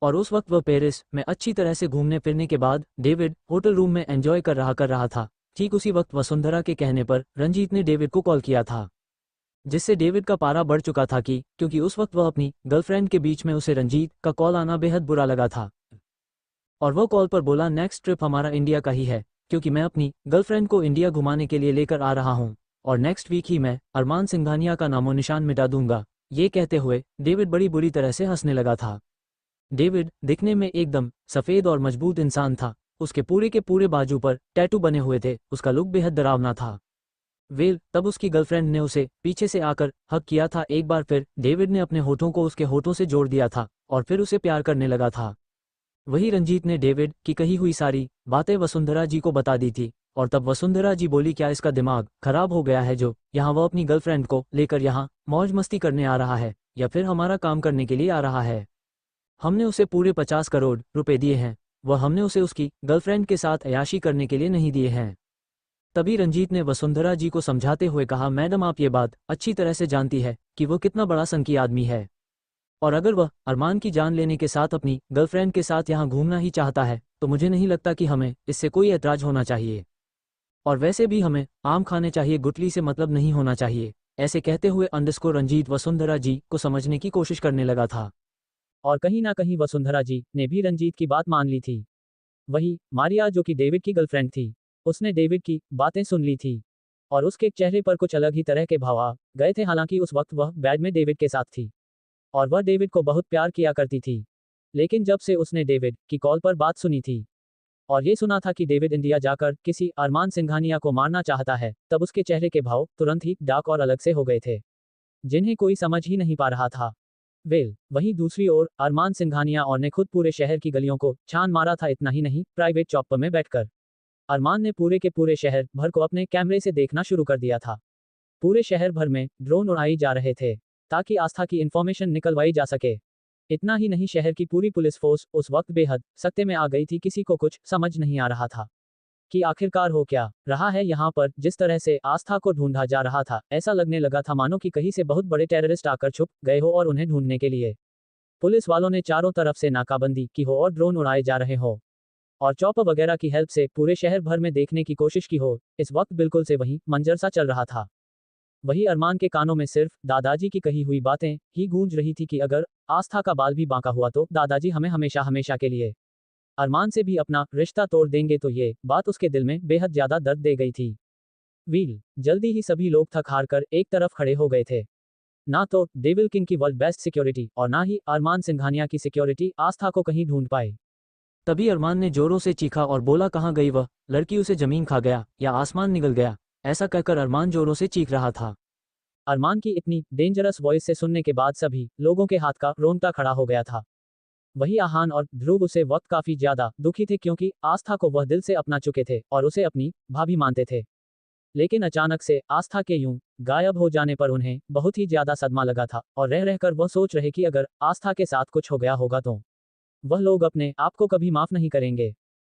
और उस वक्त वह पेरिस में अच्छी तरह से घूमने फिरने के बाद डेविड होटल रूम में एंजॉय कर रहा था। ठीक उसी वक्त वसुंधरा के कहने पर रंजीत ने डेविड को कॉल किया था, जिससे डेविड का पारा बढ़ चुका था क्योंकि उस वक्त वह अपनी गर्लफ्रेंड के बीच में उसे रंजीत का कॉल आना बेहद बुरा लगा था। और वह कॉल पर बोला, नेक्स्ट ट्रिप हमारा इंडिया का ही है, क्योंकि मैं अपनी गर्लफ्रेंड को इंडिया घुमाने के लिए लेकर आ रहा हूँ और नेक्स्ट वीक ही मैं अरमान सिंघानिया का नामो निशान मिटा दूंगा। ये कहते हुए डेविड बड़ी बुरी तरह से हंसने लगा था। डेविड दिखने में एकदम सफ़ेद और मजबूत इंसान था। उसके पूरे के पूरे बाजू पर टैटू बने हुए थे। उसका लुक बेहद डरावना था। तब उसकी गर्लफ्रेंड ने उसे पीछे से आकर हक किया था एक बार फिर। डेविड ने अपने होठों को उसके होठों से जोड़ दिया था और फिर उसे प्यार करने लगा था। वही रंजीत ने डेविड की कही हुई सारी बातें वसुंधरा जी को बता दी थी और तब वसुंधरा जी बोली, क्या इसका दिमाग खराब हो गया है जो यहाँ वह अपनी गर्लफ्रेंड को लेकर यहाँ मौज मस्ती करने आ रहा है या फिर हमारा काम करने के लिए आ रहा है। हमने उसे पूरे 50 करोड़ रुपए दिए हैं, वह हमने उसे उसकी गर्लफ्रेंड के साथ अयाशी करने के लिए नहीं दिए हैं। तभी रंजीत ने वसुंधरा जी को समझाते हुए कहा, मैडम आप ये बात अच्छी तरह से जानती है कि वो कितना बड़ा संकी आदमी है और अगर वह अरमान की जान लेने के साथ अपनी गर्लफ्रेंड के साथ यहाँ घूमना ही चाहता है तो मुझे नहीं लगता कि हमें इससे कोई ऐतराज होना चाहिए और वैसे भी हमें आम खाने चाहिए, गुटली से मतलब नहीं होना चाहिए। ऐसे कहते हुए रंजीत वसुंधरा जी को समझने की कोशिश करने लगा था और कहीं ना कहीं वसुंधरा जी ने भी रंजीत की बात मान ली थी। वही मारिया जो कि डेविड की गर्लफ्रेंड थी, उसने डेविड की बातें सुन ली थी और उसके चेहरे पर कुछ अलग ही तरह के भाव आ गए थे। हालांकि उस वक्त वह बेड में डेविड के साथ थी और वह डेविड को बहुत प्यार किया करती थी, लेकिन जब से उसने डेविड की कॉल पर बात सुनी थी और ये सुना था कि डेविड इंडिया जाकर किसी अरमान सिंघानिया को मारना चाहता है, तब उसके चेहरे के भाव तुरंत ही डार्क और अलग से हो गए थे, जिन्हें कोई समझ ही नहीं पा रहा था। वहीं दूसरी ओर अरमान सिंघानिया और ने खुद पूरे शहर की गलियों को छान मारा था। इतना ही नहीं, प्राइवेट चॉपर में बैठकर अरमान ने पूरे के पूरे शहर भर को अपने कैमरे से देखना शुरू कर दिया था। पूरे शहर भर में ड्रोन उड़ाई जा रहे थे ताकि आस्था की इंफॉर्मेशन निकलवाई जा सके। इतना ही नहीं, शहर की पूरी पुलिस फोर्स उस वक्त बेहद सख्ते में आ गई थी। किसी को कुछ समझ नहीं आ रहा था कि आखिरकार हो क्या रहा है यहाँ पर। जिस तरह से आस्था को ढूंढा जा रहा था, ऐसा लगने लगा था मानो कि कहीं से बहुत बड़े टेररिस्ट आकर छुप गए हो और उन्हें ढूंढने के लिए पुलिस वालों ने चारों तरफ से नाकाबंदी की हो और ड्रोन उड़ाए जा रहे हो और चॉपर वगैरह की हेल्प से पूरे शहर भर में देखने की कोशिश की हो। इस वक्त बिल्कुल से वही मंजर सा चल रहा था। वही अरमान के कानों में सिर्फ दादाजी की कही हुई बातें ही गूंज रही थी कि अगर आस्था का बाल भी बांका हुआ तो दादाजी हमें हमेशा हमेशा के लिए अरमान से भी अपना रिश्ता तोड़ देंगे। तो ये बात उसके दिल में बेहद ज्यादा दर्द दे गई थी। जल्दी ही सभी लोग थक हार कर एक तरफ खड़े हो गए थे। ना तो डेविल किंग की वर्ल्ड बेस्ट सिक्योरिटी और ना ही अरमान सिंघानिया की सिक्योरिटी आस्था को कहीं ढूंढ पाए। तभी अरमान ने जोरों से चीखा और बोला, कहाँ गई वह लड़की, उसे जमीन खा गया या आसमान निगल गया। ऐसा कहकर अरमान जोरों से चीख रहा था। अरमान की इतनी डेंजरस वॉइस से सुनने के बाद सभी लोगों के हाथ का रोंगटा खड़ा हो गया था। वही आहान और ध्रुव उसे वक्त काफी ज्यादा दुखी थे क्योंकि आस्था को वह दिल से अपना चुके थे और उसे अपनी भाभी मानते थे। लेकिन अचानक से आस्था के यूं गायब हो जाने पर उन्हें बहुत ही ज्यादा सदमा लगा था और रह रहकर वह सोच रहे कि अगर आस्था के साथ कुछ हो गया होगा तो वह लोग अपने आप को कभी माफ नहीं करेंगे।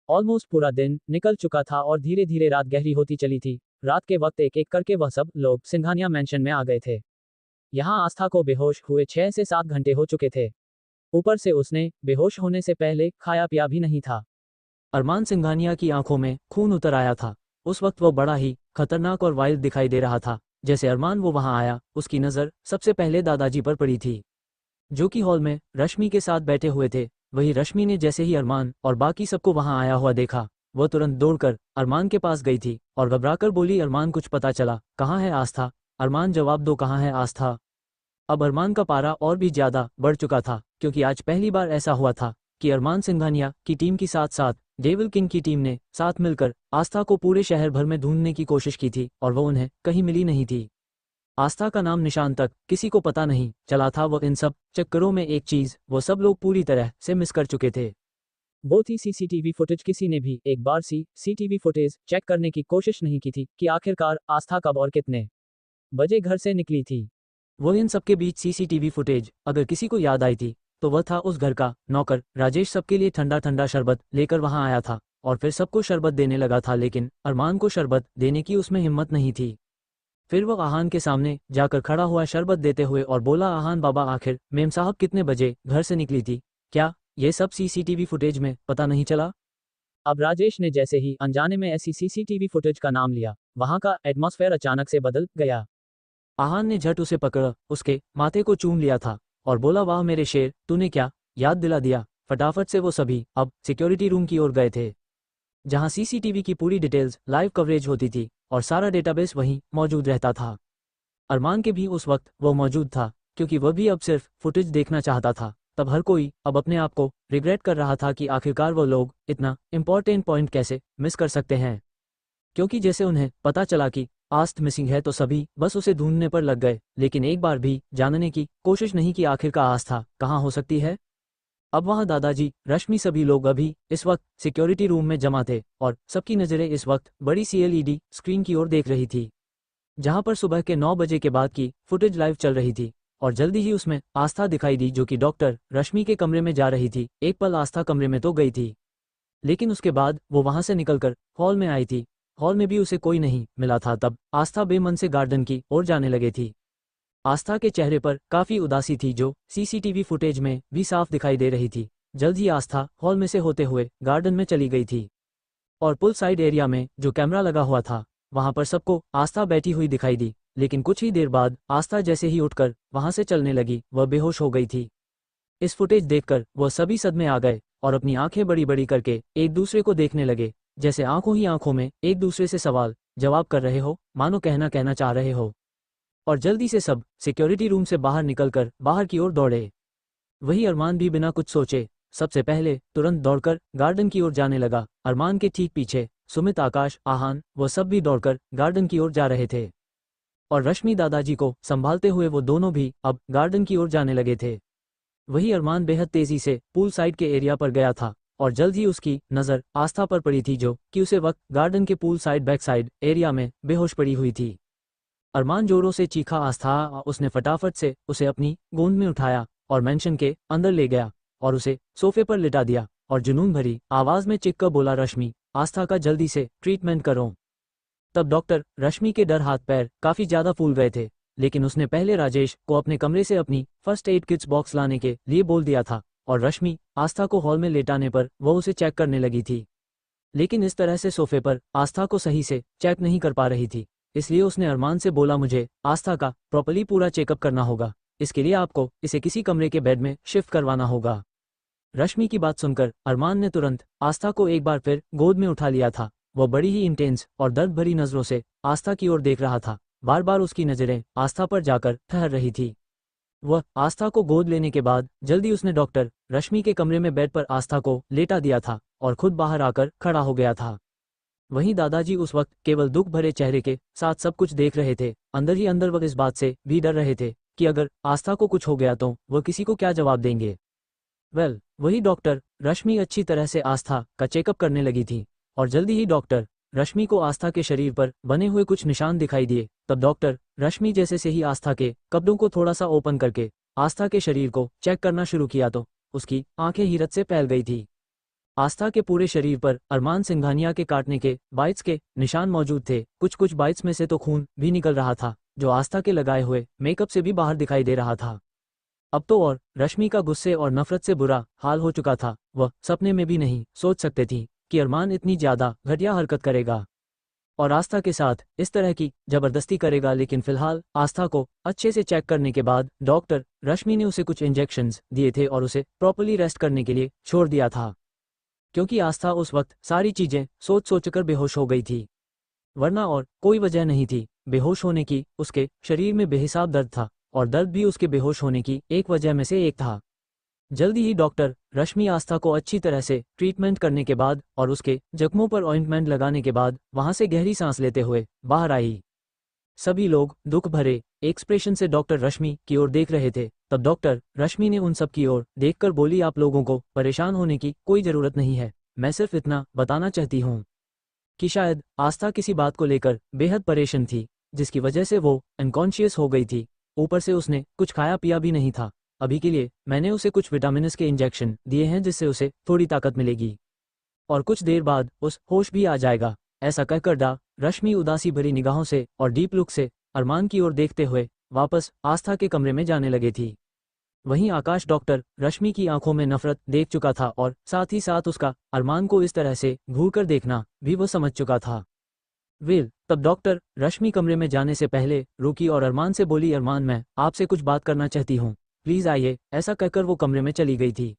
ऑलमोस्ट पूरा दिन निकल चुका था और धीरे धीरे रात गहरी होती चली थी। रात के वक्त एक एक करके वह सब लोग सिंघानिया मैंशन में आ गए थे। यहाँ आस्था को बेहोश हुए 6 से 7 घंटे हो चुके थे। ऊपर से उसने बेहोश होने से पहले खाया पिया भी नहीं था। अरमान सिंघानिया की आंखों में खून उतर आया था। उस वक्त वो बड़ा ही खतरनाक और वाइल्ड दिखाई दे रहा था। जैसे अरमान वो वहां आया, उसकी नज़र सबसे पहले दादाजी पर पड़ी थी, जो कि हॉल में रश्मि के साथ बैठे हुए थे। वही रश्मि ने जैसे ही अरमान और बाकी सबको वहां आया हुआ देखा, वह तुरंत दौड़कर अरमान के पास गई थी और घबराकर बोली, अरमान कुछ पता चला? कहाँ है आस्था? अरमान जवाब दो, कहाँ है आस्था? अब अरमान का पारा और भी ज्यादा बढ़ चुका था क्योंकि आज पहली बार ऐसा हुआ था कि अरमान सिंघानिया की टीम के साथ साथ डेविल किंग की टीम ने साथ मिलकर आस्था को पूरे शहर भर में ढूंढने की कोशिश की थी और वो उन्हें कहीं मिली नहीं थी। आस्था का नाम निशान तक किसी को पता नहीं चला था। वो इन सब चक्करों में एक चीज वो सब लोग पूरी तरह से मिस कर चुके थे, वो थी सीसीटीवी फुटेज। किसी ने भी एक बार सीसीटीवी फुटेज चेक करने की कोशिश नहीं की थी कि आखिरकार आस्था कब और कितने बजे घर से निकली थी। वो इन सबके बीच सीसीटीवी फुटेज अगर किसी को याद आई थी तो वह था उस घर का नौकर राजेश। सबके लिए ठंडा ठंडा शरबत लेकर वहां आया था और फिर सबको शरबत देने लगा था, लेकिन अरमान को शरबत देने की उसमें हिम्मत नहीं थी। फिर वह आहान के सामने जाकर खड़ा हुआ शरबत देते हुए और बोला, आहान बाबा, आखिर मेम साहब कितने बजे घर से निकली थी? क्या ये सब सीसीटीवी फुटेज में पता नहीं चला? अब राजेश ने जैसे ही अनजाने में ऐसी सीसीटीवी फुटेज का नाम लिया, वहां का एटमॉस्फेयर अचानक से बदल गया। आहान ने झट उसे पकड़ा, उसके माथे को चूम लिया था और बोला, वाह मेरे शेर, तूने क्या याद दिला दिया। फटाफट से वो सभी अब सिक्योरिटी रूम की ओर गए थे, जहां सीसीटीवी की पूरी डिटेल्स लाइव कवरेज होती थी और सारा डेटाबेस वहीं मौजूद रहता था। अरमान के भी उस वक्त वो मौजूद था, क्योंकि वह भी अब सिर्फ फुटेज देखना चाहता था। तब हर कोई अब अपने आप को रिग्रेट कर रहा था कि आखिरकार वो लोग इतना इंपॉर्टेंट पॉइंट कैसे मिस कर सकते हैं, क्योंकि जैसे उन्हें पता चला कि आस्त मिसिंग है तो सभी बस उसे ढूंढने पर लग गए, लेकिन एक बार भी जानने की कोशिश नहीं की आखिरकार आस्था कहाँ हो सकती है। अब वहां दादाजी, रश्मि, सभी लोग अभी इस वक्त सिक्योरिटी रूम में जमा थे और सबकी नजरें इस वक्त बड़ी सी एलईडी स्क्रीन की ओर देख रही थी, जहां पर सुबह के 9 बजे के बाद की फुटेज लाइव चल रही थी। और जल्दी ही उसमें आस्था दिखाई दी, जो कि डॉक्टर रश्मि के कमरे में जा रही थी। एक पल आस्था कमरे में तो गई थी, लेकिन उसके बाद वो वहां से निकलकर हॉल में आई थी। हॉल में भी उसे कोई नहीं मिला था। तब आस्था बेमन से गार्डन की ओर जाने लगी थी। आस्था के चेहरे पर काफी उदासी थी, जो सीसीटीवी फुटेज में भी साफ दिखाई दे रही थी। जल्द ही आस्था हॉल में से होते हुए गार्डन में चली गई थी और पुल साइड एरिया में जो कैमरा लगा हुआ था, वहां पर सबको आस्था बैठी हुई दिखाई दी। लेकिन कुछ ही देर बाद आस्था जैसे ही उठकर वहां से चलने लगी, वह बेहोश हो गई थी। इस फुटेज देखकर वह सभी सदमे आ गए और अपनी आंखें बड़ी बड़ी करके एक दूसरे को देखने लगे, जैसे आंखों ही आंखों में एक दूसरे से सवाल जवाब कर रहे हो, मानो कहना कहना चाह रहे हो। और जल्दी से सब सिक्योरिटी रूम से बाहर निकलकर बाहर की ओर दौड़े। वही अरमान भी बिना कुछ सोचे सबसे पहले तुरंत दौड़कर गार्डन की ओर जाने लगा। अरमान के ठीक पीछे सुमित, आकाश, आहान, वो सब भी दौड़कर गार्डन की ओर जा रहे थे और रश्मि दादाजी को संभालते हुए वो दोनों भी अब गार्डन की ओर जाने लगे थे। वही अरमान बेहद तेजी से पूल साइड के एरिया पर गया था और जल्द ही उसकी नज़र आस्था पर पड़ी थी, जो कि उसे वक्त गार्डन के pool side back side area में बेहोश पड़ी हुई थी। अरमान जोरों से चीखा, आस्था! उसने फटाफट से उसे अपनी गोद में उठाया और मेंशन के अंदर ले गया और उसे सोफे पर लिटा दिया और जुनून भरी आवाज में चिक्कर बोला, रश्मि, आस्था का जल्दी से ट्रीटमेंट करो। तब डॉक्टर रश्मि के डर हाथ पैर काफी ज्यादा फूल गए थे, लेकिन उसने पहले राजेश को अपने कमरे से अपनी फर्स्ट एड किट्स बॉक्स लाने के लिए बोल दिया था और रश्मि आस्था को हॉल में लेटाने पर वो उसे चेक करने लगी थी। लेकिन इस तरह से सोफे पर आस्था को सही से चेक नहीं कर पा रही थी, इसलिए उसने अरमान से बोला, मुझे आस्था का प्रॉपर्ली पूरा चेकअप करना होगा। इसके लिए आपको इसे किसी कमरे के बेड में शिफ्ट करवाना होगा। रश्मि की बात सुनकर अरमान ने तुरंत आस्था को एक बार फिर गोद में उठा लिया था। वह बड़ी ही इंटेंस और दर्द भरी नजरों से आस्था की ओर देख रहा था। बार बार उसकी नजरें आस्था पर जाकर ठहर रही थी। वह आस्था को गोद लेने के बाद जल्दी उसने डॉक्टर रश्मि के कमरे में बेड पर आस्था को लेटा दिया था और खुद बाहर आकर खड़ा हो गया था। वहीं दादाजी उस वक्त केवल दुख भरे चेहरे के साथ सब कुछ देख रहे थे। अंदर ही अंदर वह इस बात से भी डर रहे थे कि अगर आस्था को कुछ हो गया तो वह किसी को क्या जवाब देंगे। वही डॉक्टर रश्मि अच्छी तरह से आस्था का चेकअप करने लगी थी और जल्दी ही डॉक्टर रश्मि को आस्था के शरीर पर बने हुए कुछ निशान दिखाई दिए। तब डॉक्टर रश्मि जैसे से ही आस्था के कपड़ों को थोड़ा सा ओपन करके आस्था के शरीर को चेक करना शुरू किया तो उसकी आंखें हैरत से फैल गई थी। आस्था के पूरे शरीर पर अरमान सिंघानिया के काटने के बाइट्स के निशान मौजूद थे। कुछ कुछ बाइट्स में से तो खून भी निकल रहा था, जो आस्था के लगाए हुए मेकअप से भी बाहर दिखाई दे रहा था। अब तो और रश्मि का गुस्से और नफरत से बुरा हाल हो चुका था। वह सपने में भी नहीं सोच सकते थी कि अरमान इतनी ज्यादा घटिया हरकत करेगा और आस्था के साथ इस तरह की जबरदस्ती करेगा। लेकिन फिलहाल आस्था को अच्छे से चेक करने के बाद डॉक्टर रश्मि ने उसे कुछ इंजेक्शंस दिए थे और उसे प्रॉपर्ली रेस्ट करने के लिए छोड़ दिया था, क्योंकि आस्था उस वक्त सारी चीजें सोच सोचकर बेहोश हो गई थी, वरना और कोई वजह नहीं थी बेहोश होने की। उसके शरीर में बेहिसाब दर्द था और दर्द भी उसके बेहोश होने की एक वजह में से एक था। जल्दी ही डॉक्टर रश्मि आस्था को अच्छी तरह से ट्रीटमेंट करने के बाद और उसके जख्मों पर ऑइंटमेंट लगाने के बाद वहां से गहरी सांस लेते हुए बाहर आई। सभी लोग दुख भरे एक्सप्रेशन से डॉक्टर रश्मि की ओर देख रहे थे। तब डॉक्टर रश्मि ने उन सब की ओर देखकर बोली, आप लोगों को परेशान होने की कोई जरूरत नहीं है। मैं सिर्फ इतना बताना चाहती हूँ कि शायद आस्था किसी बात को लेकर बेहद परेशान थी, जिसकी वजह से वो अनकॉन्शियस हो गई थी। ऊपर से उसने कुछ खाया पिया भी नहीं था। अभी के लिए मैंने उसे कुछ विटामिन्स के इंजेक्शन दिए हैं, जिससे उसे थोड़ी ताकत मिलेगी और कुछ देर बाद उस होश भी आ जाएगा। ऐसा कहकर रश्मि उदासी भरी निगाहों से और डीप लुक से अरमान की ओर देखते हुए वापस आस्था के कमरे में जाने लगे थी। वहीं आकाश डॉक्टर रश्मि की आंखों में नफरत देख चुका था और साथ ही साथ उसका अरमान को इस तरह से घूरकर देखना भी वो समझ चुका था। वेल, तब डॉक्टर रश्मि कमरे में जाने से पहले रुकी और अरमान से बोली, अरमान मैं आपसे कुछ बात करना चाहती हूँ, प्लीज आइए। ऐसा कहकर वो कमरे में चली गई थी।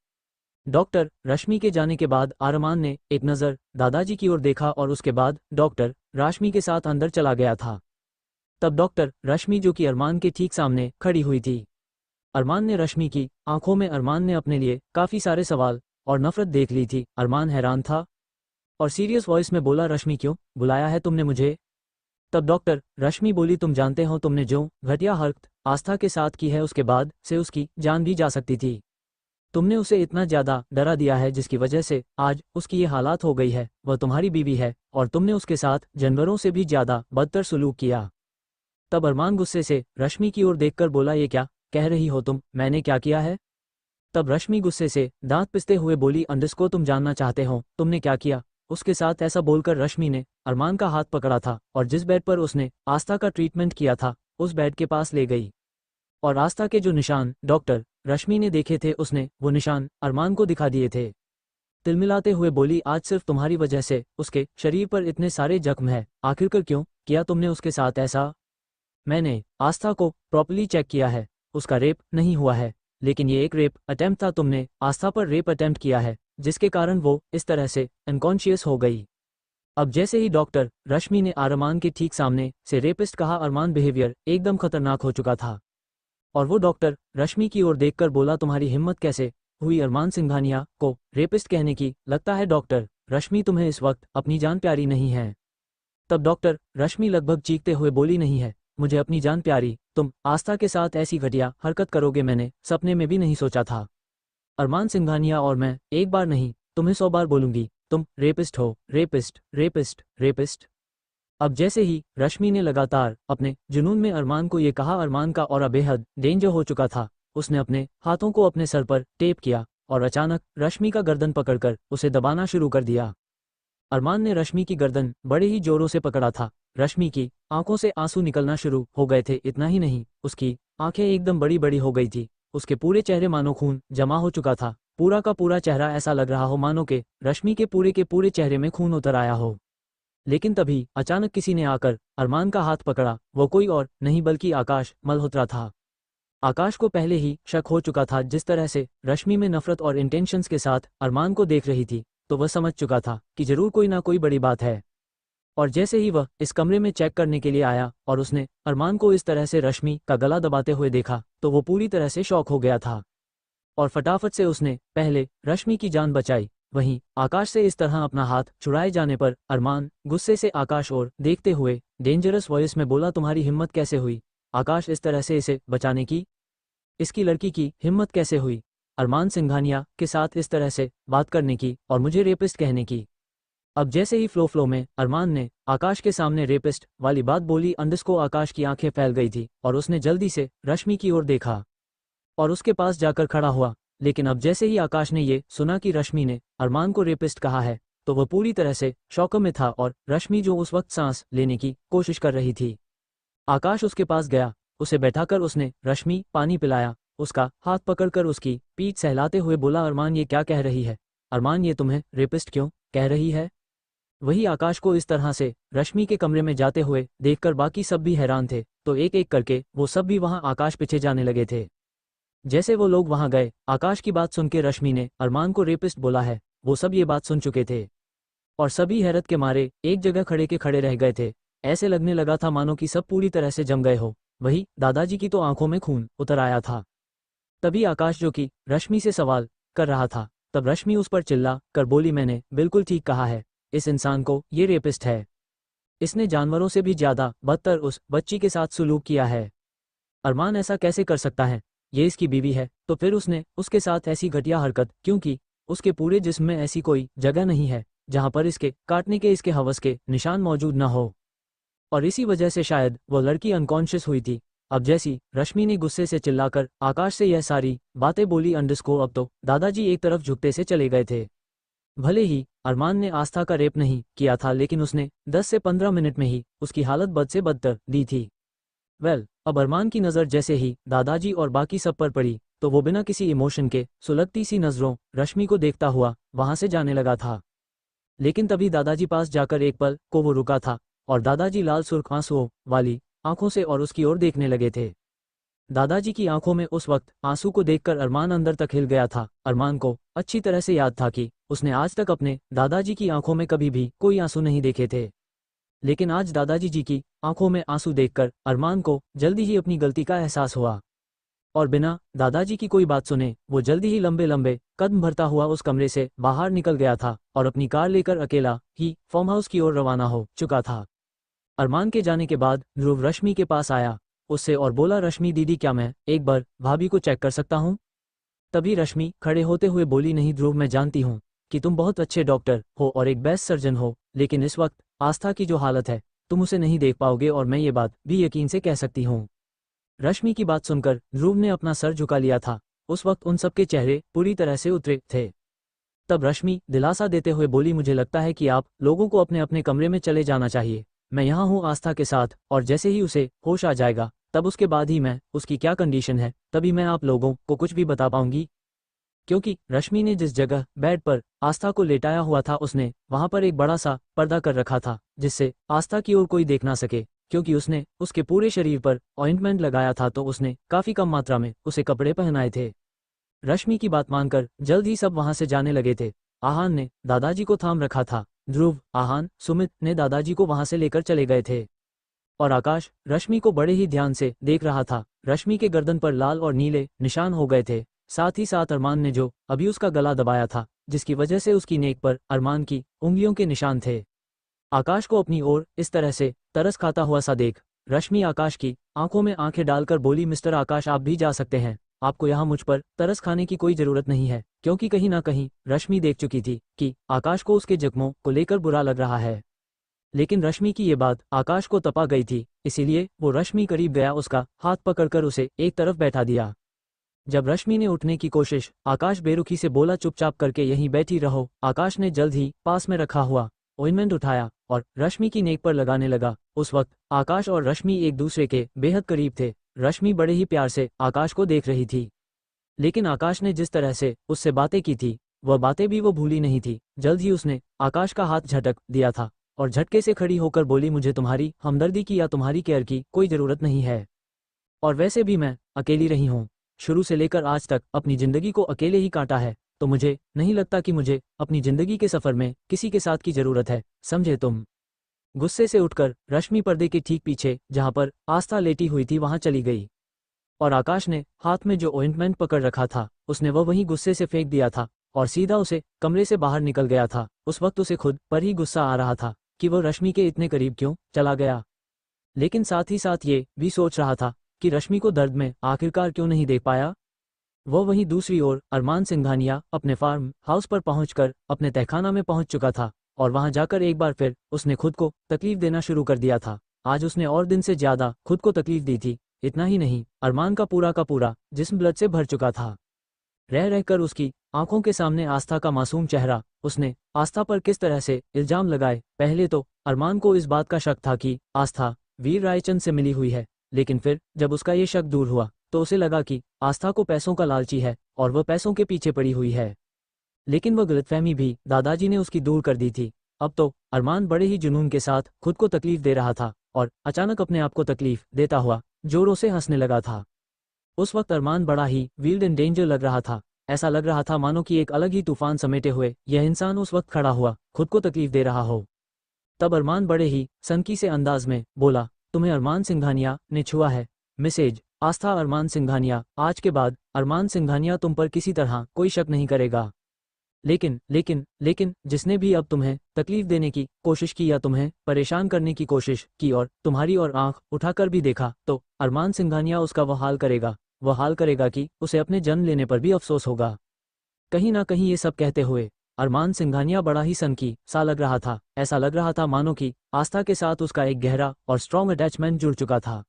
डॉक्टर रश्मि के जाने के बाद अरमान ने एक नज़र दादाजी की ओर देखा और उसके बाद डॉक्टर रश्मि के साथ अंदर चला गया था। तब डॉक्टर रश्मि जो कि अरमान के ठीक सामने खड़ी हुई थी। अरमान ने रश्मि की आंखों में अरमान ने अपने लिए काफी सारे सवाल और नफरत देख ली थी। अरमान हैरान था और सीरियस वॉइस में बोला, रश्मि क्यों बुलाया है तुमने मुझे? तब डॉक्टर रश्मि बोली, तुम जानते हो तुमने जो घटिया हरकत आस्था के साथ की है उसके बाद से उसकी जान भी जा सकती थी। तुमने उसे इतना ज्यादा डरा दिया है जिसकी वजह से आज उसकी ये हालात हो गई है। वह तुम्हारी बीवी है और तुमने उसके साथ जानवरों से भी ज्यादा बदतर सलूक किया। तब अरमान गुस्से से रश्मि की ओर देखकर बोला, ये क्या कह रही हो तुम, मैंने क्या किया है? तब रश्मि गुस्से से दांत पिसते हुए बोली, अंडरस्को तुम जानना चाहते हो तुमने क्या किया उसके साथ? ऐसा बोलकर रश्मि ने अरमान का हाथ पकड़ा था और जिस बेड पर उसने आस्था का ट्रीटमेंट किया था उस बेड के पास ले गई और आस्था के जो निशान डॉक्टर रश्मि ने देखे थे उसने वो निशान अरमान को दिखा दिए थे। तिलमिलाते हुए बोली, आज सिर्फ तुम्हारी वजह से उसके शरीर पर इतने सारे जख्म है, आखिरकार क्यों किया तुमने उसके साथ ऐसा? मैंने आस्था को प्रॉपर्ली चेक किया है, उसका रेप नहीं हुआ है, लेकिन ये एक रेप अटेम्प्ट था। तुमने आस्था पर रेप अटेम्प्ट किया है जिसके कारण वो इस तरह से अनकॉन्शियस हो गई। अब जैसे ही डॉक्टर रश्मि ने अरमान के ठीक सामने से रेपिस्ट कहा, अरमान बिहेवियर एकदम खतरनाक हो चुका था और वो डॉक्टर रश्मि की ओर देखकर बोला, तुम्हारी हिम्मत कैसे हुई अरमान सिंघानिया को रेपिस्ट कहने की? लगता है डॉक्टर रश्मि तुम्हें इस वक्त अपनी जान प्यारी नहीं है। तब डॉक्टर रश्मि लगभग चीखते हुए बोली, नहीं है मुझे अपनी जान प्यारी, तुम आस्था के साथ ऐसी घटिया हरकत करोगे मैंने सपने में भी नहीं सोचा था। अरमान सिंघानिया और मैं एक बार नहीं तुम्हें 100 बार बोलूंगी, तुम रेपिस्ट हो, रेपिस्ट रेपिस्ट रेपिस्ट। अब जैसे ही रश्मि ने लगातार अपने जुनून में अरमान को ये कहा, अरमान का ऑरा बेहद डेंजर हो चुका था। उसने अपने हाथों को अपने सर पर टेप किया और अचानक रश्मि का गर्दन पकड़कर उसे दबाना शुरू कर दिया। अरमान ने रश्मि की गर्दन बड़े ही जोरों से पकड़ा था। रश्मि की आंखों से आंसू निकलना शुरू हो गए थे। इतना ही नहीं, उसकी आंखें एकदम बड़ी बड़ी हो गई थी। उसके पूरे चेहरे मानो खून जमा हो चुका था। पूरा का पूरा चेहरा ऐसा लग रहा हो मानो के रश्मि के पूरे चेहरे में खून उतर आया हो। लेकिन तभी अचानक किसी ने आकर अरमान का हाथ पकड़ा। वो कोई और नहीं बल्कि आकाश मल्होत्रा था। आकाश को पहले ही शक हो चुका था, जिस तरह से रश्मि में नफरत और इंटेंशंस के साथ अरमान को देख रही थी, तो वह समझ चुका था कि जरूर कोई ना कोई बड़ी बात है। और जैसे ही वह इस कमरे में चेक करने के लिए आया और उसने अरमान को इस तरह से रश्मि का गला दबाते हुए देखा तो वो पूरी तरह से शॉक हो गया था और फटाफट से उसने पहले रश्मि की जान बचाई। वहीं आकाश से इस तरह अपना हाथ छुड़ाए जाने पर अरमान गुस्से से आकाश और देखते हुए डेंजरस वॉइस में बोला, तुम्हारी हिम्मत कैसे हुई आकाश इस तरह से इसे बचाने की? इसकी लड़की की हिम्मत कैसे हुई अरमान सिंघानिया के साथ इस तरह से बात करने की और मुझे रेपिस्ट कहने की? अब जैसे ही फ्लो में अरमान ने आकाश के सामने रेपिस्ट वाली बात बोली, अंडरस्को आकाश की आंखें फैल गई थी और उसने जल्दी से रश्मि की ओर देखा और उसके पास जाकर खड़ा हुआ। लेकिन अब जैसे ही आकाश ने ये सुना कि रश्मि ने अरमान को रेपिस्ट कहा है तो वह पूरी तरह से शॉक में था और रश्मि जो उस वक्त सांस लेने की कोशिश कर रही थी, आकाश उसके पास गया, उसे बैठाकर उसने रश्मि पानी पिलाया, उसका हाथ पकड़कर उसकी पीठ सहलाते हुए बोला, अरमान ये क्या कह रही है? अरमान ये तुम्हें रेपिस्ट क्यों कह रही है? वही आकाश को इस तरह से रश्मि के कमरे में जाते हुए देखकर बाकी सब भी हैरान थे, तो एक एक करके वो सब भी वहां आकाश पीछे जाने लगे थे। जैसे वो लोग वहां गए, आकाश की बात सुन के रश्मि ने अरमान को रेपिस्ट बोला है, वो सब ये बात सुन चुके थे और सभी हैरत के मारे एक जगह खड़े के खड़े रह गए थे। ऐसे लगने लगा था मानो कि सब पूरी तरह से जम गए हो। वही दादाजी की तो आंखों में खून उतर आया था। तभी आकाश जो कि रश्मि से सवाल कर रहा था, तब रश्मि उस पर चिल्ला कर बोली, मैंने बिल्कुल ठीक कहा है, इस इंसान को ये रेपिस्ट है, इसने जानवरों से भी ज्यादा बदतर उस बच्ची के साथ सुलूक किया है। अरमान ऐसा कैसे कर सकता है? ये इसकी बीवी है तो फिर उसने उसके साथ ऐसी घटिया हरकत क्योंकि उसके पूरे जिस्म में ऐसी कोई जगह नहीं है जहां पर इसके काटने के इसके हवस के निशान मौजूद न हो और इसी वजह से शायद वो लड़की अनकॉन्शियस हुई थी। अब जैसी रश्मि ने गुस्से से चिल्लाकर आकाश से यह सारी बातें बोली, अंडरस्को अब तो दादाजी एक तरफ झुकते से चले गए थे। भले ही अरमान ने आस्था का रेप नहीं किया था, लेकिन उसने 10 से 15 मिनट में ही उसकी हालत बद से बदतर दी थी। अब अरमान की नज़र जैसे ही दादाजी और बाकी सब पर पड़ी तो वो बिना किसी इमोशन के सुलगती सी नजरों रश्मि को देखता हुआ वहां से जाने लगा था। लेकिन तभी दादाजी पास जाकर एक पल को वो रुका था और दादाजी लाल सुर्ख आंसुओं वाली आंखों से और उसकी ओर देखने लगे थे। दादाजी की आंखों में उस वक्त आंसू को देखकर अरमान अंदर तक हिल गया था। अरमान को अच्छी तरह से याद था कि उसने आज तक अपने दादाजी की आंखों में कभी भी कोई आंसू नहीं देखे थे। लेकिन आज दादाजी जी की आंखों में आंसू देखकर अरमान को जल्दी ही अपनी गलती का एहसास हुआ और बिना दादाजी की कोई बात सुने वो जल्दी ही लंबे लंबे कदम भरता हुआ उस कमरे से बाहर निकल गया था और अपनी कार लेकर अकेला ही फार्म हाउस की ओर रवाना हो चुका था। अरमान के जाने के बाद ध्रुव रश्मि के पास आया उससे और बोला, रश्मि दीदी क्या मैं एक बार भाभी को चेक कर सकता हूँ? तभी रश्मि खड़े होते हुए बोली, नहीं ध्रुव, मैं जानती हूँ कि तुम बहुत अच्छे डॉक्टर हो और एक बेस्ट सर्जन हो, लेकिन इस वक्त आस्था की जो हालत है तुम उसे नहीं देख पाओगे और मैं ये बात भी यकीन से कह सकती हूँ। रश्मि की बात सुनकर ध्रुव ने अपना सर झुका लिया था। उस वक्त उन सबके चेहरे पूरी तरह से उतरे थे। तब रश्मि दिलासा देते हुए बोली, मुझे लगता है कि आप लोगों को अपने अपने कमरे में चले जाना चाहिए। मैं यहाँ हूँ आस्था के साथ और जैसे ही उसे होश आ जाएगा तब उसके बाद ही मैं उसकी क्या कंडीशन है तभी मैं आप लोगों को कुछ भी बता पाऊंगी। क्योंकि रश्मि ने जिस जगह बेड पर आस्था को लेटाया हुआ था उसने वहां पर एक बड़ा सा पर्दा कर रखा था जिससे आस्था की ओर कोई देख ना सके। क्योंकि उसने उसके पूरे शरीर पर ऑइंटमेंट लगाया था तो उसने काफी कम मात्रा में उसे कपड़े पहनाए थे। रश्मि की बात मानकर जल्द ही सब वहां से जाने लगे थे। आहान ने दादाजी को थाम रखा था। ध्रुव, आहान, सुमित ने दादाजी को वहां से लेकर चले गए थे और आकाश रश्मि को बड़े ही ध्यान से देख रहा था। रश्मि के गर्दन पर लाल और नीले निशान हो गए थे। साथ ही साथ अरमान ने जो अभी उसका गला दबाया था जिसकी वजह से उसकी नेक पर अरमान की उंगलियों के निशान थे। आकाश को अपनी ओर इस तरह से तरस खाता हुआ सा देख रश्मि आकाश की आंखों में आंखें डालकर बोली, मिस्टर आकाश, आप भी जा सकते हैं। आपको यहाँ मुझ पर तरस खाने की कोई जरूरत नहीं है। क्योंकि कहीं ना कहीं रश्मि देख चुकी थी कि आकाश को उसके जख्मों को लेकर बुरा लग रहा है। लेकिन रश्मि की ये बात आकाश को तपा गई थी, इसीलिए वो रश्मि करीब गया, उसका हाथ पकड़कर उसे एक तरफ बैठा दिया। जब रश्मि ने उठने की कोशिश आकाश बेरुखी से बोला, चुपचाप करके यहीं बैठी रहो। आकाश ने जल्द ही पास में रखा हुआ ऑइंटमेंट उठाया और रश्मि की नेक पर लगाने लगा। उस वक्त आकाश और रश्मि एक दूसरे के बेहद करीब थे। रश्मि बड़े ही प्यार से आकाश को देख रही थी, लेकिन आकाश ने जिस तरह से उससे बातें की थी वह बातें भी वो भूली नहीं थी। जल्द ही उसने आकाश का हाथ झटक दिया था और झटके से खड़ी होकर बोली, मुझे तुम्हारी हमदर्दी की या तुम्हारी केयर की कोई ज़रूरत नहीं है। और वैसे भी मैं अकेली रही हूँ, शुरू से लेकर आज तक अपनी ज़िंदगी को अकेले ही काटा है, तो मुझे नहीं लगता कि मुझे अपनी ज़िंदगी के सफ़र में किसी के साथ की ज़रूरत है, समझे तुम? गुस्से से उठकर रश्मि पर्दे के ठीक पीछे जहाँ पर आस्था लेटी हुई थी वहाँ चली गई और आकाश ने हाथ में जो ऑइंटमेंट पकड़ रखा था उसने वह वहीं गुस्से से फेंक दिया था और सीधा उसे कमरे से बाहर निकल गया था। उस वक्त उसे खुद पर ही गुस्सा आ रहा था कि वह रश्मि के इतने करीब क्यों चला गया, लेकिन साथ ही साथ ये भी सोच रहा था कि रश्मि को दर्द में आखिरकार क्यों नहीं देख पाया। वह वहीं दूसरी ओर अरमान सिंघानिया अपने फार्म हाउस पर पहुंचकर अपने तहखाना में पहुंच चुका था और वहां जाकर एक बार फिर उसने खुद को तकलीफ देना शुरू कर दिया था। आज उसने और दिन से ज्यादा खुद को तकलीफ दी थी। इतना ही नहीं, अरमान का पूरा जिस्म ब्लड से भर चुका था। रह रहकर उसकी आंखों के सामने आस्था का मासूम चेहरा, उसने आस्था पर किस तरह से इल्जाम लगाए। पहले तो अरमान को इस बात का शक था कि आस्था वीर रायचंद से मिली हुई है, लेकिन फिर जब उसका ये शक दूर हुआ तो उसे लगा कि आस्था को पैसों का लालची है और वह पैसों के पीछे पड़ी हुई है। लेकिन वह गलतफहमी भी दादाजी ने उसकी दूर कर दी थी। अब तो अरमान बड़े ही जुनून के साथ खुद को तकलीफ दे रहा था और अचानक अपने आप को तकलीफ देता हुआ जोरों से हंसने लगा था। उस वक्त अरमान बड़ा ही विल्ड एंड डेंजर लग रहा था। ऐसा लग रहा था मानो कि एक अलग ही तूफान समेटे हुए यह इंसान उस वक्त खड़ा हुआ खुद को तकलीफ दे रहा हो। तब अरमान बड़े ही सनकी से अंदाज में बोला, तुम्हें अरमान सिंघानिया ने छुआ है। मैसेज, आस्था अरमान सिंघानिया, आज के बाद अरमान सिंघानिया तुम पर किसी तरह कोई शक नहीं करेगा। लेकिन जिसने भी अब तुम्हें तकलीफ देने की कोशिश की या तुम्हें परेशान करने की कोशिश की और तुम्हारी और आंख उठाकर भी देखा तो अरमान सिंघानिया उसका वह हाल करेगा कि उसे अपने जन्म लेने पर भी अफसोस होगा। कहीं ना कहीं ये सब कहते हुए अरमान सिंघानिया बड़ा ही सनकी सा लग रहा था। ऐसा लग रहा था मानो कि आस्था के साथ उसका एक गहरा और स्ट्रॉन्ग अटैचमेंट जुड़ चुका था,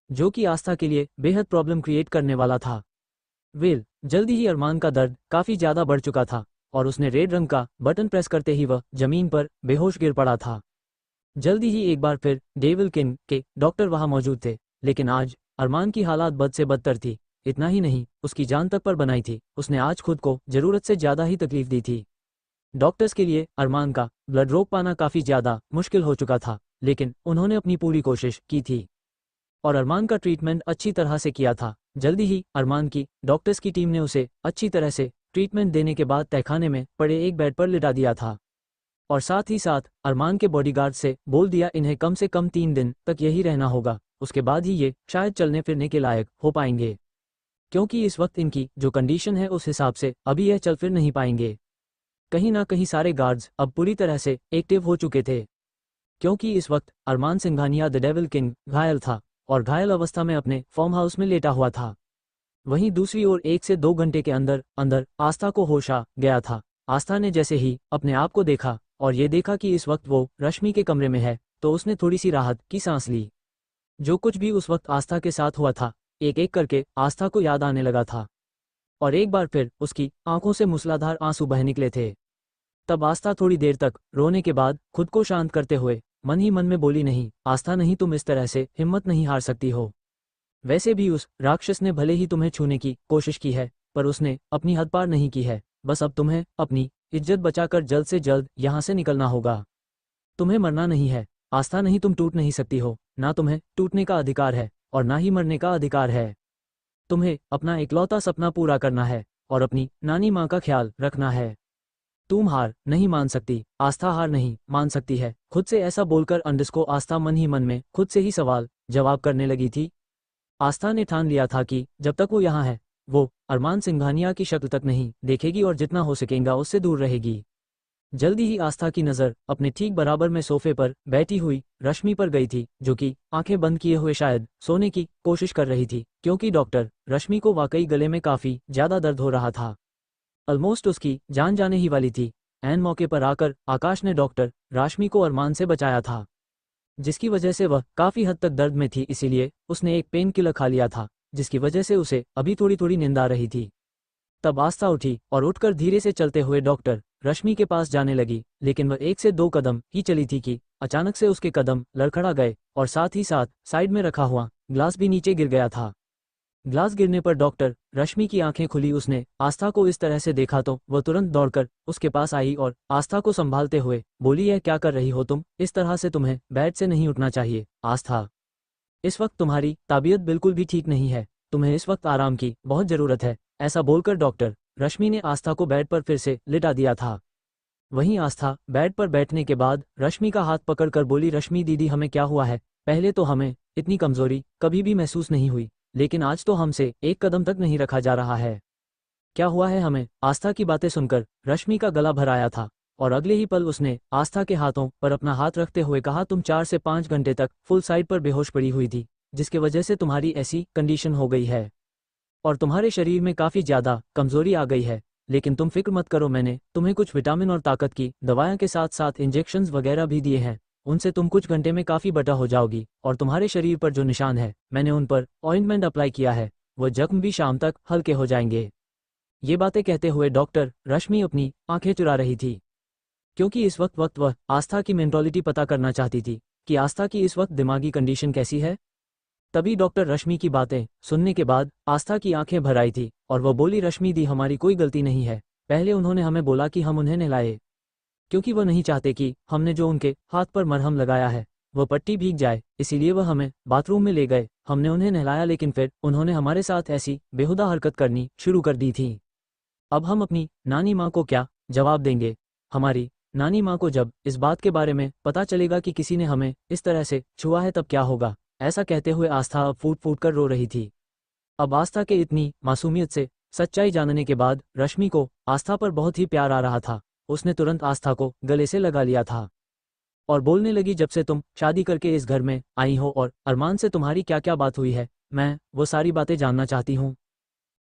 जो कि आस्था के लिए बेहद प्रॉब्लम क्रिएट करने वाला था। जल्दी ही अरमान का दर्द काफी ज्यादा बढ़ चुका था और उसने रेड रंग का बटन प्रेस करते ही वह जमीन पर बेहोश गिर पड़ा था। जल्दी ही एक बार फिर डेविल किंग के डॉक्टर वहां मौजूद थे, लेकिन आज अरमान की हालात बद से बदतर थी। इतना ही नहीं, उसकी जान तक पर बनाई थी। उसने आज खुद को जरूरत से ज्यादा ही तकलीफ दी थी। डॉक्टर्स के लिए अरमान का ब्लड रोक पाना काफी ज्यादा मुश्किल हो चुका था, लेकिन उन्होंने अपनी पूरी कोशिश की थी और अरमान का ट्रीटमेंट अच्छी तरह से किया था। जल्दी ही अरमान की डॉक्टर्स की टीम ने उसे अच्छी तरह से ट्रीटमेंट देने के बाद तहखाने में पड़े एक बेड पर लिटा दिया था और साथ ही साथ अरमान के बॉडीगार्ड से बोल दिया इन्हें कम से कम 3 दिन तक यही रहना होगा, उसके बाद ही ये शायद चलने फिरने के लायक हो पाएंगे, क्योंकि इस वक्त इनकी जो कंडीशन है उस हिसाब से अभी यह चल फिर नहीं पाएंगे। कहीं ना कहीं सारे गार्ड्स अब पूरी तरह से एक्टिव हो चुके थे, क्योंकि इस वक्त अरमान सिंघानिया द डेविल किंग घायल था और घायल अवस्था में अपने फार्म हाउस में लेटा हुआ था। वहीं दूसरी ओर 1 से 2 घंटे के अंदर अंदर आस्था को होश आ गया था। आस्था ने जैसे ही अपने आप को देखा और ये देखा कि इस वक्त वो रश्मि के कमरे में है, तो उसने थोड़ी सी राहत की सांस ली। जो कुछ भी उस वक्त आस्था के साथ हुआ था, एक एक करके आस्था को याद आने लगा था और एक बार फिर उसकी आंखों से मूसलाधार आंसू बह निकले थे। तब आस्था थोड़ी देर तक रोने के बाद खुद को शांत करते हुए मन ही मन में बोली, नहीं आस्था, नहीं, तुम इस तरह से हिम्मत नहीं हार सकती हो। वैसे भी उस राक्षस ने भले ही तुम्हें छूने की कोशिश की है, पर उसने अपनी हद पार नहीं की है। बस अब तुम्हें अपनी इज्जत बचाकर जल्द से जल्द यहाँ से निकलना होगा। तुम्हें मरना नहीं है आस्था, नहीं, तुम टूट नहीं सकती हो। ना तुम्हें टूटने का अधिकार है और ना ही मरने का अधिकार है। तुम्हें अपना इकलौता सपना पूरा करना है और अपनी नानी माँ का ख्याल रखना है। तुम हार नहीं मान सकती, आस्था हार नहीं मान सकती है। खुद से ऐसा बोलकर अंडस को आस्था मन ही मन में खुद से ही सवाल जवाब करने लगी थी। आस्था ने ठान लिया था कि जब तक वो यहाँ है वो अरमान सिंघानिया की शक्ल तक नहीं देखेगी और जितना हो सकेगा उससे दूर रहेगी। जल्दी ही आस्था की नज़र अपने ठीक बराबर में सोफे पर बैठी हुई रश्मि पर गई थी, जो कि आंखें बंद किए हुए शायद सोने की कोशिश कर रही थी, क्योंकि डॉक्टर रश्मि को वाकई गले में काफ़ी ज़्यादा दर्द हो रहा था। ऑलमोस्ट उसकी जान जाने ही वाली थी। ऐन मौके पर आकर आकाश ने डॉक्टर रश्मि को अरमान से बचाया था, जिसकी वजह से वह काफ़ी हद तक दर्द में थी। इसीलिए उसने एक पेन किलर खा लिया था, जिसकी वजह से उसे अभी थोड़ी थोड़ी नींद आ रही थी। तब आस्था उठी और उठकर धीरे से चलते हुए डॉक्टर रश्मि के पास जाने लगी, लेकिन वह 1 से 2 कदम ही चली थी कि अचानक से उसके कदम लड़खड़ा गए और साथ ही साथ साइड में रखा हुआ ग्लास भी नीचे गिर गया था। ग्लास गिरने पर डॉक्टर रश्मि की आंखें खुली। उसने आस्था को इस तरह से देखा तो वह तुरंत दौड़कर उसके पास आई और आस्था को संभालते हुए बोली, यह क्या कर रही हो तुम? इस तरह से तुम्हें बेड से नहीं उठना चाहिए आस्था। इस वक्त तुम्हारी तबीयत बिल्कुल भी ठीक नहीं है, तुम्हें इस वक्त आराम की बहुत ज़रूरत है। ऐसा बोलकर डॉक्टर रश्मि ने आस्था को बेड पर फिर से लिटा दिया था। वहीं आस्था बेड पर बैठने के बाद रश्मि का हाथ पकड़कर बोली, रश्मि दीदी, हमें क्या हुआ है? पहले तो हमें इतनी कमजोरी कभी भी महसूस नहीं हुई, लेकिन आज तो हमसे एक कदम तक नहीं रखा जा रहा है। क्या हुआ है हमें? आस्था की बातें सुनकर रश्मि का गला भर आया था और अगले ही पल उसने आस्था के हाथों पर अपना हाथ रखते हुए कहा, तुम 4 से 5 घंटे तक फुल साइड पर बेहोश पड़ी हुई थी, जिसकी वजह से तुम्हारी ऐसी कंडीशन हो गई है और तुम्हारे शरीर में काफ़ी ज़्यादा कमजोरी आ गई है। लेकिन तुम फिक्र मत करो, मैंने तुम्हें कुछ विटामिन और ताकत की दवाएं के साथ साथ इंजेक्शंस वगैरह भी दिए हैं। उनसे तुम कुछ घंटे में काफ़ी बटा हो जाओगी और तुम्हारे शरीर पर जो निशान है मैंने उन पर ऑइंटमेंट अप्लाई किया है, वो जख्म भी शाम तक हल्के हो जाएंगे। ये बातें कहते हुए डॉक्टर रश्मि अपनी आंखें चुरा रही थी, क्योंकि इस वक्त वह आस्था की मेंटलिटी पता करना चाहती थी कि आस्था की इस वक्त दिमागी कंडीशन कैसी है। तभी डॉक्टर रश्मि की बातें सुनने के बाद आस्था की आंखें भर आई थी और वह बोली, रश्मि दी, हमारी कोई गलती नहीं है। पहले उन्होंने हमें बोला कि हम उन्हें नहलाए, क्योंकि वह नहीं चाहते कि हमने जो उनके हाथ पर मरहम लगाया है वह पट्टी भीग जाए, इसीलिए वह हमें बाथरूम में ले गए। हमने उन्हें नहलाया, लेकिन फिर उन्होंने हमारे साथ ऐसी बेहुदा हरकत करनी शुरू कर दी थी। अब हम अपनी नानी माँ को क्या जवाब देंगे? हमारी नानी माँ को जब इस बात के बारे में पता चलेगा कि किसी ने हमें इस तरह से छुआ है, तब क्या होगा? ऐसा कहते हुए आस्था अब फूट फूट कर रो रही थी। अब आस्था के इतनी मासूमियत से सच्चाई जानने के बाद रश्मि को आस्था पर बहुत ही प्यार आ रहा था। उसने तुरंत आस्था को गले से लगा लिया था और बोलने लगी, जब से तुम शादी करके इस घर में आई हो और अरमान से तुम्हारी क्या क्या बात हुई है, मैं वो सारी बातें जानना चाहती हूँ।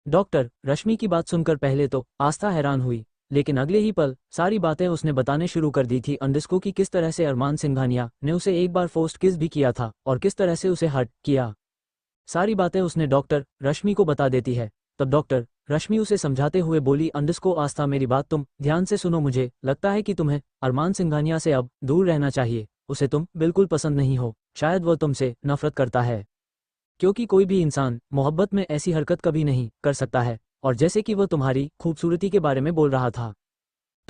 डॉक्टर रश्मि की बात सुनकर पहले तो आस्था हैरान हुई, लेकिन अगले ही पल सारी बातें उसने बताने शुरू कर दी थी अंडस को कि किस तरह से अरमान सिंघानिया ने उसे एक बार फोर्स्ड किस भी किया था और किस तरह से उसे हर्ट किया। सारी बातें उसने डॉक्टर रश्मि को बता देती है। तब डॉक्टर रश्मि उसे समझाते हुए बोली, अंडस को, आस्था मेरी बात तुम ध्यान से सुनो। मुझे लगता है कि तुम्हें अरमान सिंघानिया से अब दूर रहना चाहिए। उसे तुम बिल्कुल पसंद नहीं हो, शायद वह तुमसे नफरत करता है। क्योंकि कोई भी इंसान मोहब्बत में ऐसी हरकत कभी नहीं कर सकता है, और जैसे कि वह तुम्हारी खूबसूरती के बारे में बोल रहा था,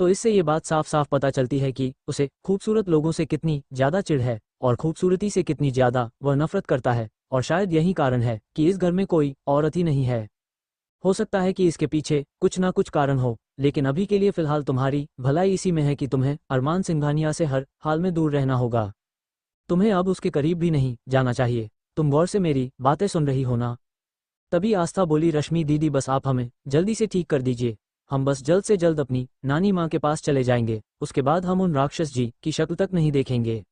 तो इससे ये बात साफ साफ पता चलती है कि उसे खूबसूरत लोगों से कितनी ज़्यादा चिढ़ है और खूबसूरती से कितनी ज़्यादा वह नफरत करता है, और शायद यही कारण है कि इस घर में कोई औरत ही नहीं है। हो सकता है कि इसके पीछे कुछ ना कुछ कारण हो, लेकिन अभी के लिए फ़िलहाल तुम्हारी भलाई इसी में है कि तुम्हें अरमान सिंघानिया से हर हाल में दूर रहना होगा। तुम्हें अब उसके करीब भी नहीं जाना चाहिए। तुम गौर से मेरी बातें सुन रही हो ना? तभी आस्था बोली, रश्मि दीदी बस आप हमें जल्दी से ठीक कर दीजिए। हम बस जल्द से जल्द अपनी नानी माँ के पास चले जाएंगे, उसके बाद हम उन राक्षस जी की शक्ल तक नहीं देखेंगे।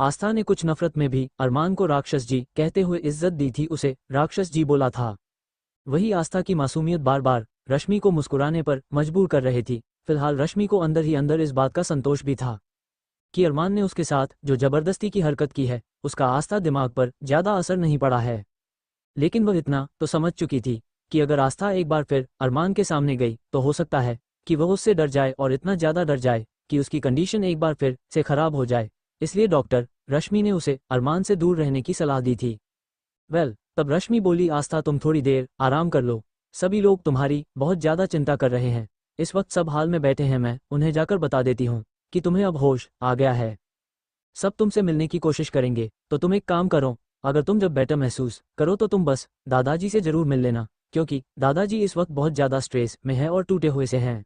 आस्था ने कुछ नफरत में भी अरमान को राक्षस जी कहते हुए इज्जत दी थी, उसे राक्षस जी बोला था। वही आस्था की मासूमियत बार बार रश्मि को मुस्कुराने पर मजबूर कर रहे थी। फिलहाल रश्मि को अंदर ही अंदर इस बात का संतोष भी था कि अरमान ने उसके साथ जो जबरदस्ती की हरकत की है, उसका आस्था दिमाग पर ज़्यादा असर नहीं पड़ा है। लेकिन वह इतना तो समझ चुकी थी कि अगर आस्था एक बार फिर अरमान के सामने गई तो हो सकता है कि वह उससे डर जाए, और इतना ज़्यादा डर जाए कि उसकी कंडीशन एक बार फिर से खराब हो जाए। इसलिए डॉक्टर रश्मि ने उसे अरमान से दूर रहने की सलाह दी थी। तब रश्मि बोली, आस्था तुम थोड़ी देर आराम कर लो। सभी लोग तुम्हारी बहुत ज़्यादा चिंता कर रहे हैं। इस वक्त सब हाल में बैठे हैं, मैं उन्हें जाकर बता देती हूँ कि तुम्हें अब होश आ गया है। सब तुमसे मिलने की कोशिश करेंगे, तो तुम एक काम करो, अगर तुम जब बेटर महसूस करो तो तुम बस दादाजी से ज़रूर मिल लेना, क्योंकि दादाजी इस वक्त बहुत ज़्यादा स्ट्रेस में है और टूटे हुए से हैं।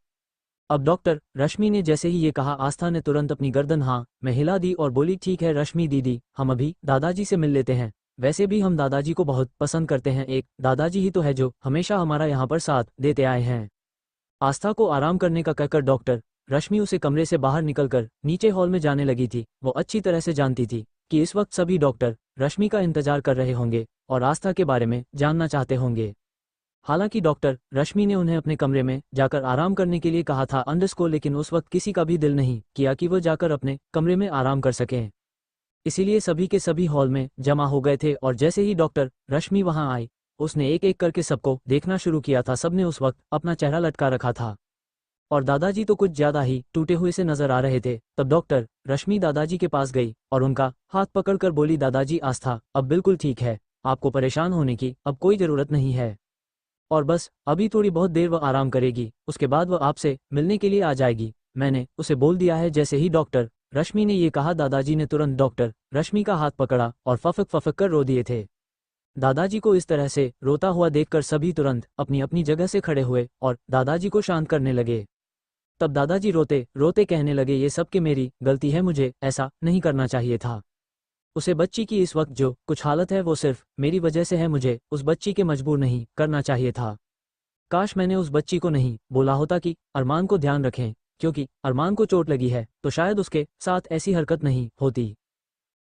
अब डॉक्टर रश्मि ने जैसे ही ये कहा, आस्था ने तुरंत अपनी गर्दन हाँ में हिला दी और बोली, ठीक है रश्मि दीदी, हम अभी दादाजी से मिल लेते हैं। वैसे भी हम दादाजी को बहुत पसंद करते हैं, एक दादाजी ही तो है जो हमेशा हमारा यहाँ पर साथ देते आए हैं। आस्था को आराम करने का कहकर डॉक्टर रश्मि उसे कमरे से बाहर निकलकर नीचे हॉल में जाने लगी थी। वो अच्छी तरह से जानती थी कि इस वक्त सभी डॉक्टर रश्मि का इंतजार कर रहे होंगे और आस्था के बारे में जानना चाहते होंगे। हालांकि डॉक्टर रश्मि ने उन्हें अपने कमरे में जाकर आराम करने के लिए कहा था लेकिन उस वक्त किसी का भी दिल नहीं किया कि वह जाकर अपने कमरे में आराम कर सकें। इसीलिए सभी के सभी हॉल में जमा हो गए थे, और जैसे ही डॉक्टर रश्मि वहां आई, उसने एक एक करके सबको देखना शुरू किया था। सबने उस वक्त अपना चेहरा लटका रखा था, और दादाजी तो कुछ ज्यादा ही टूटे हुए से नजर आ रहे थे। तब डॉक्टर रश्मि दादाजी के पास गई और उनका हाथ पकड़कर बोली, दादाजी आस्था अब बिल्कुल ठीक है, आपको परेशान होने की अब कोई जरूरत नहीं है, और बस अभी थोड़ी बहुत देर वह आराम करेगी, उसके बाद वह आपसे मिलने के लिए आ जाएगी। मैंने उसे बोल दिया है। जैसे ही डॉक्टर रश्मि ने ये कहा, दादाजी ने तुरंत डॉक्टर रश्मि का हाथ पकड़ा और फफक फफक कर रो दिए थे। दादाजी को इस तरह से रोता हुआ देखकर सभी तुरंत अपनी अपनी जगह से खड़े हुए और दादाजी को शांत करने लगे। तब दादाजी रोते रोते कहने लगे, ये सब कि मेरी गलती है, मुझे ऐसा नहीं करना चाहिए था। उसे बच्ची की इस वक्त जो कुछ हालत है वो सिर्फ मेरी वजह से है, मुझे उस बच्ची के मजबूर नहीं करना चाहिए था। काश मैंने उस बच्ची को नहीं बोला होता कि अरमान को ध्यान रखें, क्योंकि अरमान को चोट लगी है तो शायद उसके साथ ऐसी हरकत नहीं होती।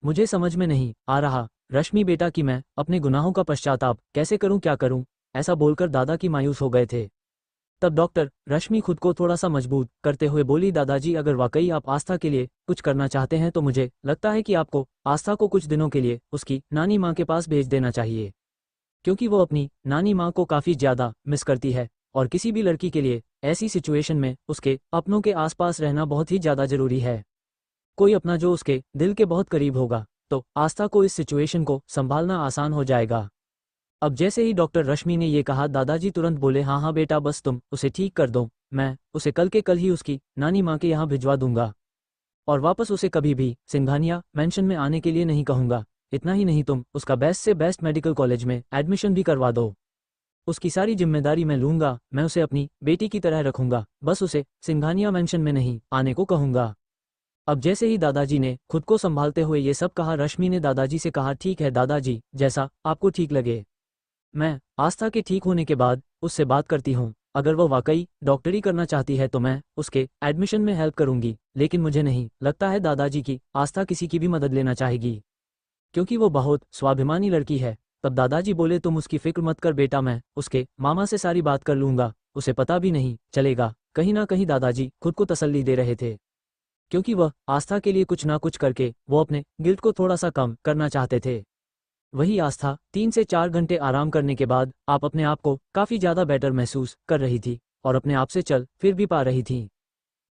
मुझे समझ में नहीं आ रहा रश्मि बेटा कि मैं अपने गुनाहों का पश्चाताप कैसे करूं, क्या करूं। ऐसा बोलकर दादा की मायूस हो गए थे। तब डॉक्टर रश्मि खुद को थोड़ा सा मजबूत करते हुए बोली, दादाजी अगर वाकई आप आस्था के लिए कुछ करना चाहते हैं तो मुझे लगता है कि आपको आस्था को कुछ दिनों के लिए उसकी नानी माँ के पास भेज देना चाहिए, क्योंकि वो अपनी नानी माँ को काफ़ी ज़्यादा मिस करती है, और किसी भी लड़की के लिए ऐसी सिचुएशन में उसके अपनों के आसपास रहना बहुत ही ज़्यादा ज़रूरी है। कोई अपना जो उसके दिल के बहुत करीब होगा, तो आस्था को इस सिचुएशन को संभालना आसान हो जाएगा। अब जैसे ही डॉक्टर रश्मि ने ये कहा, दादाजी तुरंत बोले, हाँ हाँ बेटा, बस तुम उसे ठीक कर दो, मैं उसे कल के कल ही उसकी नानी माँ के यहाँ भिजवा दूंगा, और वापस उसे कभी भी सिंघानिया मेंशन में आने के लिए नहीं कहूँगा। इतना ही नहीं, तुम उसका बेस्ट से बेस्ट मेडिकल कॉलेज में एडमिशन भी करवा दो। उसकी सारी जिम्मेदारी मैं लूँगा, मैं उसे अपनी बेटी की तरह रखूँगा, बस उसे सिंघानिया मेंशन में नहीं आने को कहूँगा। अब जैसे ही दादाजी ने खुद को संभालते हुए ये सब कहा, रश्मि ने दादाजी से कहा, ठीक है दादाजी, जैसा आपको ठीक लगे। मैं आस्था के ठीक होने के बाद उससे बात करती हूँ। अगर वो वाकई डॉक्टरी करना चाहती है तो मैं उसके एडमिशन में हेल्प करूँगी, लेकिन मुझे नहीं लगता है दादाजी की आस्था किसी की भी मदद लेना चाहेगी, क्योंकि वो बहुत स्वाभिमानी लड़की है। तब दादाजी बोले, तुम उसकी फिक्र मत कर बेटा, मैं उसके मामा से सारी बात कर लूँगा, उसे पता भी नहीं चलेगा। कहीं ना कहीं दादाजी खुद को तसल्ली दे रहे थे, क्योंकि वह आस्था के लिए कुछ ना कुछ करके वो अपने गिल्ट को थोड़ा सा कम करना चाहते थे। वही आस्था 3 से 4 घंटे आराम करने के बाद आप अपने आप को काफ़ी ज़्यादा बेटर महसूस कर रही थी और अपने आप से चल फिर भी पा रही थी।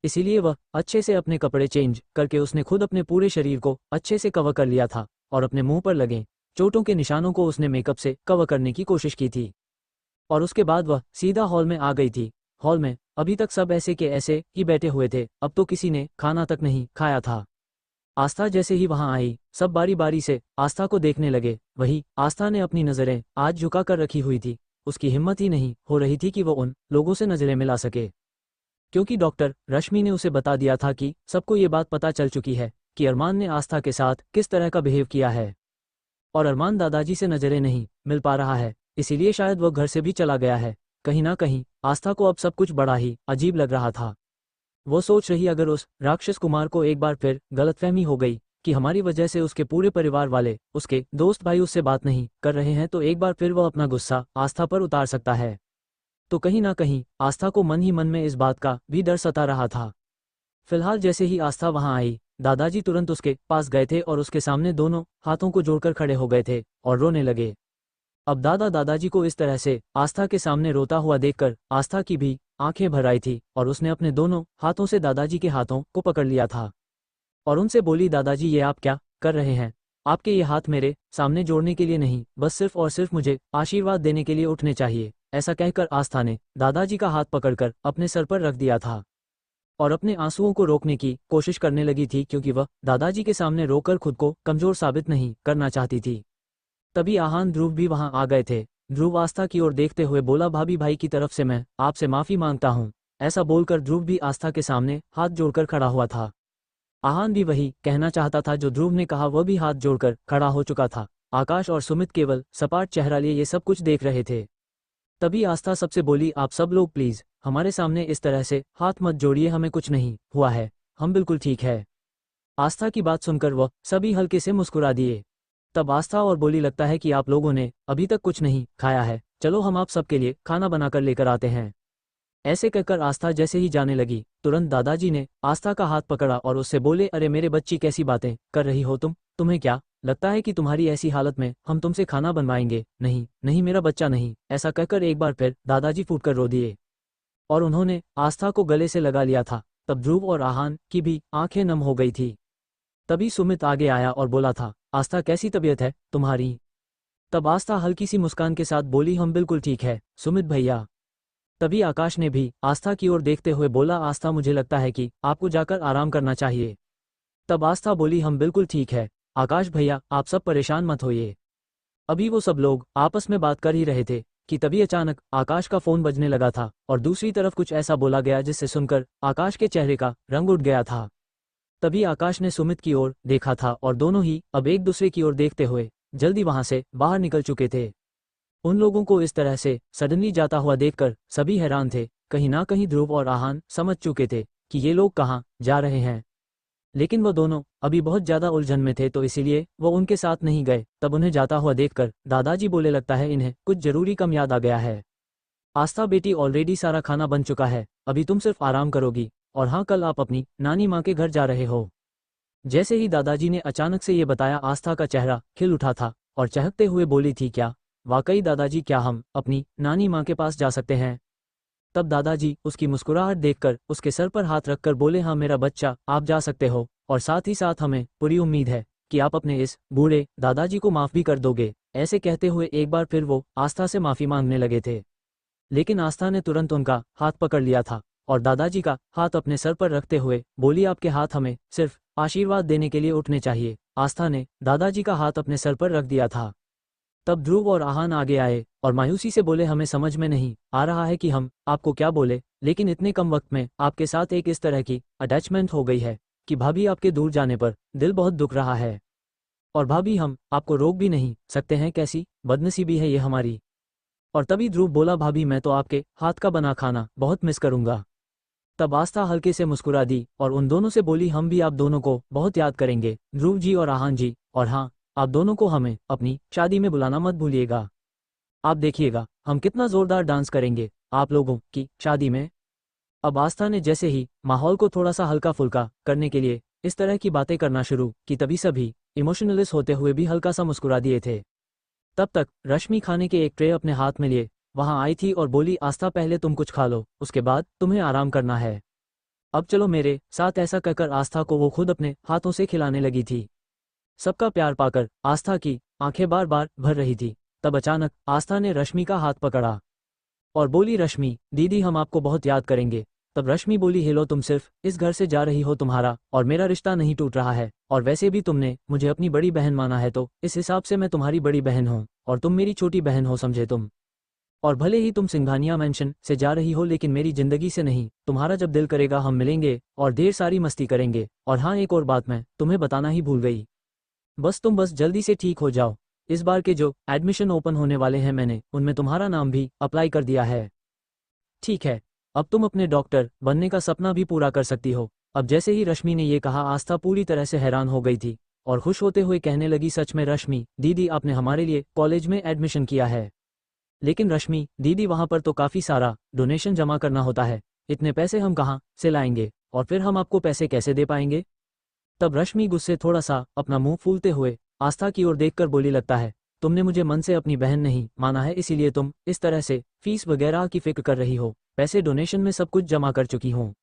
इसीलिए वह अच्छे से अपने कपड़े चेंज करके उसने खुद अपने पूरे शरीर को अच्छे से कवर कर लिया था और अपने मुंह पर लगे चोटों के निशानों को उसने मेकअप से कवर करने की कोशिश की थी और उसके बाद वह सीधा हॉल में आ गई थी। हॉल में अभी तक सब ऐसे के ऐसे ही बैठे हुए थे, अब तो किसी ने खाना तक नहीं खाया था। आस्था जैसे ही वहां आई, सब बारी बारी से आस्था को देखने लगे। वही आस्था ने अपनी नजरें आज झुका कर रखी हुई थी। उसकी हिम्मत ही नहीं हो रही थी कि वो उन लोगों से नजरें मिला सके, क्योंकि डॉक्टर रश्मि ने उसे बता दिया था कि सबको ये बात पता चल चुकी है कि अरमान ने आस्था के साथ किस तरह का बिहेव किया है। और अरमान दादाजी से नजरें नहीं मिल पा रहा है, इसीलिए शायद वह घर से भी चला गया है। कहीं ना कहीं आस्था को अब सब कुछ बड़ा ही अजीब लग रहा था। वो सोच रही, अगर उस राक्षस कुमार को एक बार फिर गलतफहमी हो गई कि हमारी वजह से उसके पूरे परिवार वाले, उसके दोस्त भाई उससे बात नहीं कर रहे हैं, तो एक बार फिर वह अपना गुस्सा आस्था पर उतार सकता है। तो कहीं ना कहीं आस्था को मन ही मन में इस बात का भी डर सता रहा था। फिलहाल जैसे ही आस्था वहां आई, दादाजी तुरंत उसके पास गए थे और उसके सामने दोनों हाथों को जोड़कर खड़े हो गए थे और रोने लगे। अब दादाजी को इस तरह से आस्था के सामने रोता हुआ देखकर आस्था की भी आंखें भर आई थी और उसने अपने दोनों हाथों से दादाजी के हाथों को पकड़ लिया था और उनसे बोली, दादाजी ये आप क्या कर रहे हैं? आपके ये हाथ मेरे सामने जोड़ने के लिए नहीं, बस सिर्फ और सिर्फ मुझे आशीर्वाद देने के लिए उठने चाहिए। ऐसा कहकर आस्था ने दादाजी का हाथ पकड़कर अपने सर पर रख दिया था और अपने आंसुओं को रोकने की कोशिश करने लगी थी, क्योंकि वह दादाजी के सामने रोकर खुद को कमजोर साबित नहीं करना चाहती थी। तभी आहान ध्रुव भी वहां आ गए थे। ध्रुव आस्था की ओर देखते हुए बोला, भाभी भाई की तरफ से मैं आपसे माफी मांगता हूं। ऐसा बोलकर ध्रुव भी आस्था के सामने हाथ जोड़कर खड़ा हुआ था। आहान भी वही कहना चाहता था जो ध्रुव ने कहा, वह भी हाथ जोड़कर खड़ा हो चुका था। आकाश और सुमित केवल सपाट चेहरा लिए ये सब कुछ देख रहे थे। तभी आस्था सबसे बोली, आप सब लोग प्लीज हमारे सामने इस तरह से हाथ मत जोड़िए, हमें कुछ नहीं हुआ है, हम बिल्कुल ठीक है। आस्था की बात सुनकर वह सभी हल्के से मुस्कुरा दिए। तब आस्था और बोली, लगता है कि आप लोगों ने अभी तक कुछ नहीं खाया है, चलो हम आप सबके लिए खाना बनाकर लेकर आते हैं। ऐसे कहकर आस्था जैसे ही जाने लगी, तुरंत दादाजी ने आस्था का हाथ पकड़ा और उससे बोले, अरे मेरे बच्ची, कैसी बातें कर रही हो तुम? तुम्हें क्या लगता है कि तुम्हारी ऐसी हालत में हम तुमसे खाना बनवाएंगे? नहीं नहीं मेरा बच्चा नहीं। ऐसा कहकर एक बार फिर दादाजी फूटकर रो दिए और उन्होंने आस्था को गले से लगा लिया था। तब ध्रुव और आहान की भी आंखें नम हो गई थी। तभी सुमित आगे आया और बोला था, आस्था कैसी तबीयत है तुम्हारी? तब आस्था हल्की सी मुस्कान के साथ बोली, हम बिल्कुल ठीक है सुमित भैया। तभी आकाश ने भी आस्था की ओर देखते हुए बोला, आस्था मुझे लगता है कि आपको जाकर आराम करना चाहिए। तब आस्था बोली, हम बिल्कुल ठीक है आकाश भैया, आप सब परेशान मत होइए। अभी वो सब लोग आपस में बात कर ही रहे थे कि तभी अचानक आकाश का फोन बजने लगा था और दूसरी तरफ कुछ ऐसा बोला गया जिससे सुनकर आकाश के चेहरे का रंग उठ गया था। तभी आकाश ने सुमित की ओर देखा था और दोनों ही अब एक दूसरे की ओर देखते हुए जल्दी वहां से बाहर निकल चुके थे। उन लोगों को इस तरह से सडनली जाता हुआ देखकर सभी हैरान थे। कहीं ना कहीं ध्रुव और आहान समझ चुके थे कि ये लोग कहाँ जा रहे हैं, लेकिन वो दोनों अभी बहुत ज्यादा उलझन में थे, तो इसीलिए वो उनके साथ नहीं गए। तब उन्हें जाता हुआ देखकर दादाजी बोले, लगता है इन्हें कुछ जरूरी कम याद आ गया है। आस्था बेटी, ऑलरेडी सारा खाना बन चुका है, अभी तुम सिर्फ आराम करोगी। और हाँ, कल आप अपनी नानी माँ के घर जा रहे हो। जैसे ही दादाजी ने अचानक से ये बताया, आस्था का चेहरा खिल उठा था और चहकते हुए बोली थी, क्या वाकई दादाजी, क्या हम अपनी नानी माँ के पास जा सकते हैं? तब दादाजी उसकी मुस्कुराहट देखकर उसके सर पर हाथ रखकर बोले, हाँ मेरा बच्चा, आप जा सकते हो, और साथ ही साथ हमें पूरी उम्मीद है कि आप अपने इस बूढ़े दादाजी को माफ भी कर दोगे। ऐसे कहते हुए एक बार फिर वो आस्था से माफी मांगने लगे थे, लेकिन आस्था ने तुरंत उनका हाथ पकड़ लिया था और दादाजी का हाथ अपने सर पर रखते हुए बोली, आपके हाथ हमें सिर्फ आशीर्वाद देने के लिए उठने चाहिए। आस्था ने दादाजी का हाथ अपने सर पर रख दिया था। तब ध्रुव और आहान आगे आए और मायूसी से बोले, हमें समझ में नहीं आ रहा है कि हम आपको क्या बोले, लेकिन इतने कम वक्त में आपके साथ एक इस तरह की अटैचमेंट हो गई है कि भाभी आपके दूर जाने पर दिल बहुत दुख रहा है। और भाभी, हम आपको रोक भी नहीं सकते हैं, कैसी बदनसीबी है ये हमारी। और तभी ध्रुव बोला, भाभी मैं तो आपके हाथ का बना खाना बहुत मिस करूंगा। तब आस्था हल्के से मुस्कुरा दी और उन दोनों से बोली, हम भी आप दोनों को बहुत याद करेंगे, ध्रुव जी और आहान जी। और हाँ, आप दोनों को हमें अपनी शादी में बुलाना मत भूलिएगा। आप देखिएगा हम कितना जोरदार डांस करेंगे आप लोगों की शादी में। अब आस्था ने जैसे ही माहौल को थोड़ा सा हल्का फुल्का करने के लिए इस तरह की बातें करना शुरू की, तभी सभी इमोशनलेस होते हुए भी हल्का सा मुस्कुरा दिए थे। तब तक रश्मि खाने के एक ट्रे अपने हाथ में लिए वहां आई थी और बोली, आस्था पहले तुम कुछ खा लो, उसके बाद तुम्हें आराम करना है। अब चलो मेरे साथ। ऐसा कहकर आस्था को वो खुद अपने हाथों से खिलाने लगी थी। सबका प्यार पाकर आस्था की आंखें बार बार भर रही थी। तब अचानक आस्था ने रश्मि का हाथ पकड़ा और बोली, रश्मि दीदी हम आपको बहुत याद करेंगे। तब रश्मि बोली, हेलो, तुम सिर्फ इस घर से जा रही हो, तुम्हारा और मेरा रिश्ता नहीं टूट रहा है, और वैसे भी तुमने मुझे अपनी बड़ी बहन माना है, तो इस हिसाब से मैं तुम्हारी बड़ी बहन हूँ और तुम मेरी छोटी बहन हो, समझे तुम। और भले ही तुम सिंघानिया मेंशन से जा रही हो, लेकिन मेरी जिंदगी से नहीं। तुम्हारा जब दिल करेगा हम मिलेंगे और ढेर सारी मस्ती करेंगे। और हाँ, एक और बात मैं तुम्हें बताना ही भूल गई, बस जल्दी से ठीक हो जाओ। इस बार के जो एडमिशन ओपन होने वाले हैं मैंने उनमें तुम्हारा नाम भी अप्लाई कर दिया है। ठीक है, अब तुम अपने डॉक्टर बनने का सपना भी पूरा कर सकती हो। अब जैसे ही रश्मि ने ये कहा, आस्था पूरी तरह से हैरान हो गई थी और खुश होते हुए कहने लगी, सच में रश्मि दीदी, आपने हमारे लिए कॉलेज में एडमिशन किया है। लेकिन रश्मि दीदी, वहाँ पर तो काफ़ी सारा डोनेशन जमा करना होता है, इतने पैसे हम कहाँ से लाएंगे, और फिर हम आपको पैसे कैसे दे पाएंगे। तब रश्मि गुस्से थोड़ा सा अपना मुंह फूलते हुए आस्था की ओर देखकर बोली, लगता है तुमने मुझे मन से अपनी बहन नहीं माना है, इसीलिए तुम इस तरह से फीस वगैरह की फिक्र कर रही हो। पैसे डोनेशन में सब कुछ जमा कर चुकी हूँ,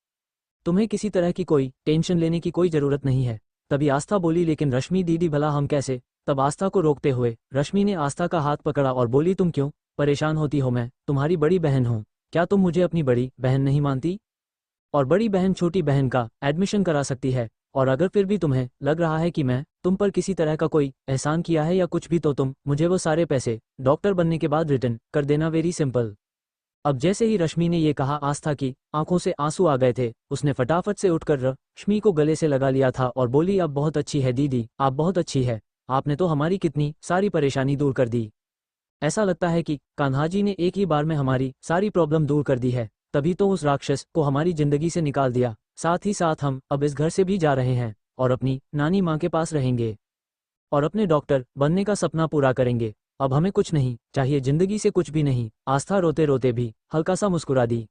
तुम्हें किसी तरह की कोई टेंशन लेने की कोई ज़रूरत नहीं है। तभी आस्था बोली, लेकिन रश्मि दीदी भला हम कैसे। तब आस्था को रोकते हुए रश्मि ने आस्था का हाथ पकड़ा और बोली, तुम क्यों परेशान होती हो, मैं तुम्हारी बड़ी बहन हूँ, क्या तुम मुझे अपनी बड़ी बहन नहीं मानती। और बड़ी बहन छोटी बहन का एडमिशन करा सकती है, और अगर फिर भी तुम्हें लग रहा है कि मैं तुम पर किसी तरह का कोई एहसान किया है या कुछ भी, तो तुम मुझे वो सारे पैसे डॉक्टर बनने के बाद रिटर्न कर देना, वेरी सिंपल। अब जैसे ही रश्मि ने ये कहा, आस्था की आंखों से आंसू आ गए थे। उसने फटाफट से उठकर रश्मि को गले से लगा लिया था और बोली, अब बहुत अच्छी है दीदी, आप बहुत अच्छी है, आपने तो हमारी कितनी सारी परेशानी दूर कर दी। ऐसा लगता है कि कान्हा जी ने एक ही बार में हमारी सारी प्रॉब्लम दूर कर दी है, तभी तो उस राक्षस को हमारी जिंदगी से निकाल दिया। साथ ही साथ हम अब इस घर से भी जा रहे हैं और अपनी नानी माँ के पास रहेंगे और अपने डॉक्टर बनने का सपना पूरा करेंगे। अब हमें कुछ नहीं चाहिए, जिंदगी से कुछ भी नहीं। आस्था रोते रोते भी हल्का सा मुस्कुरा दी।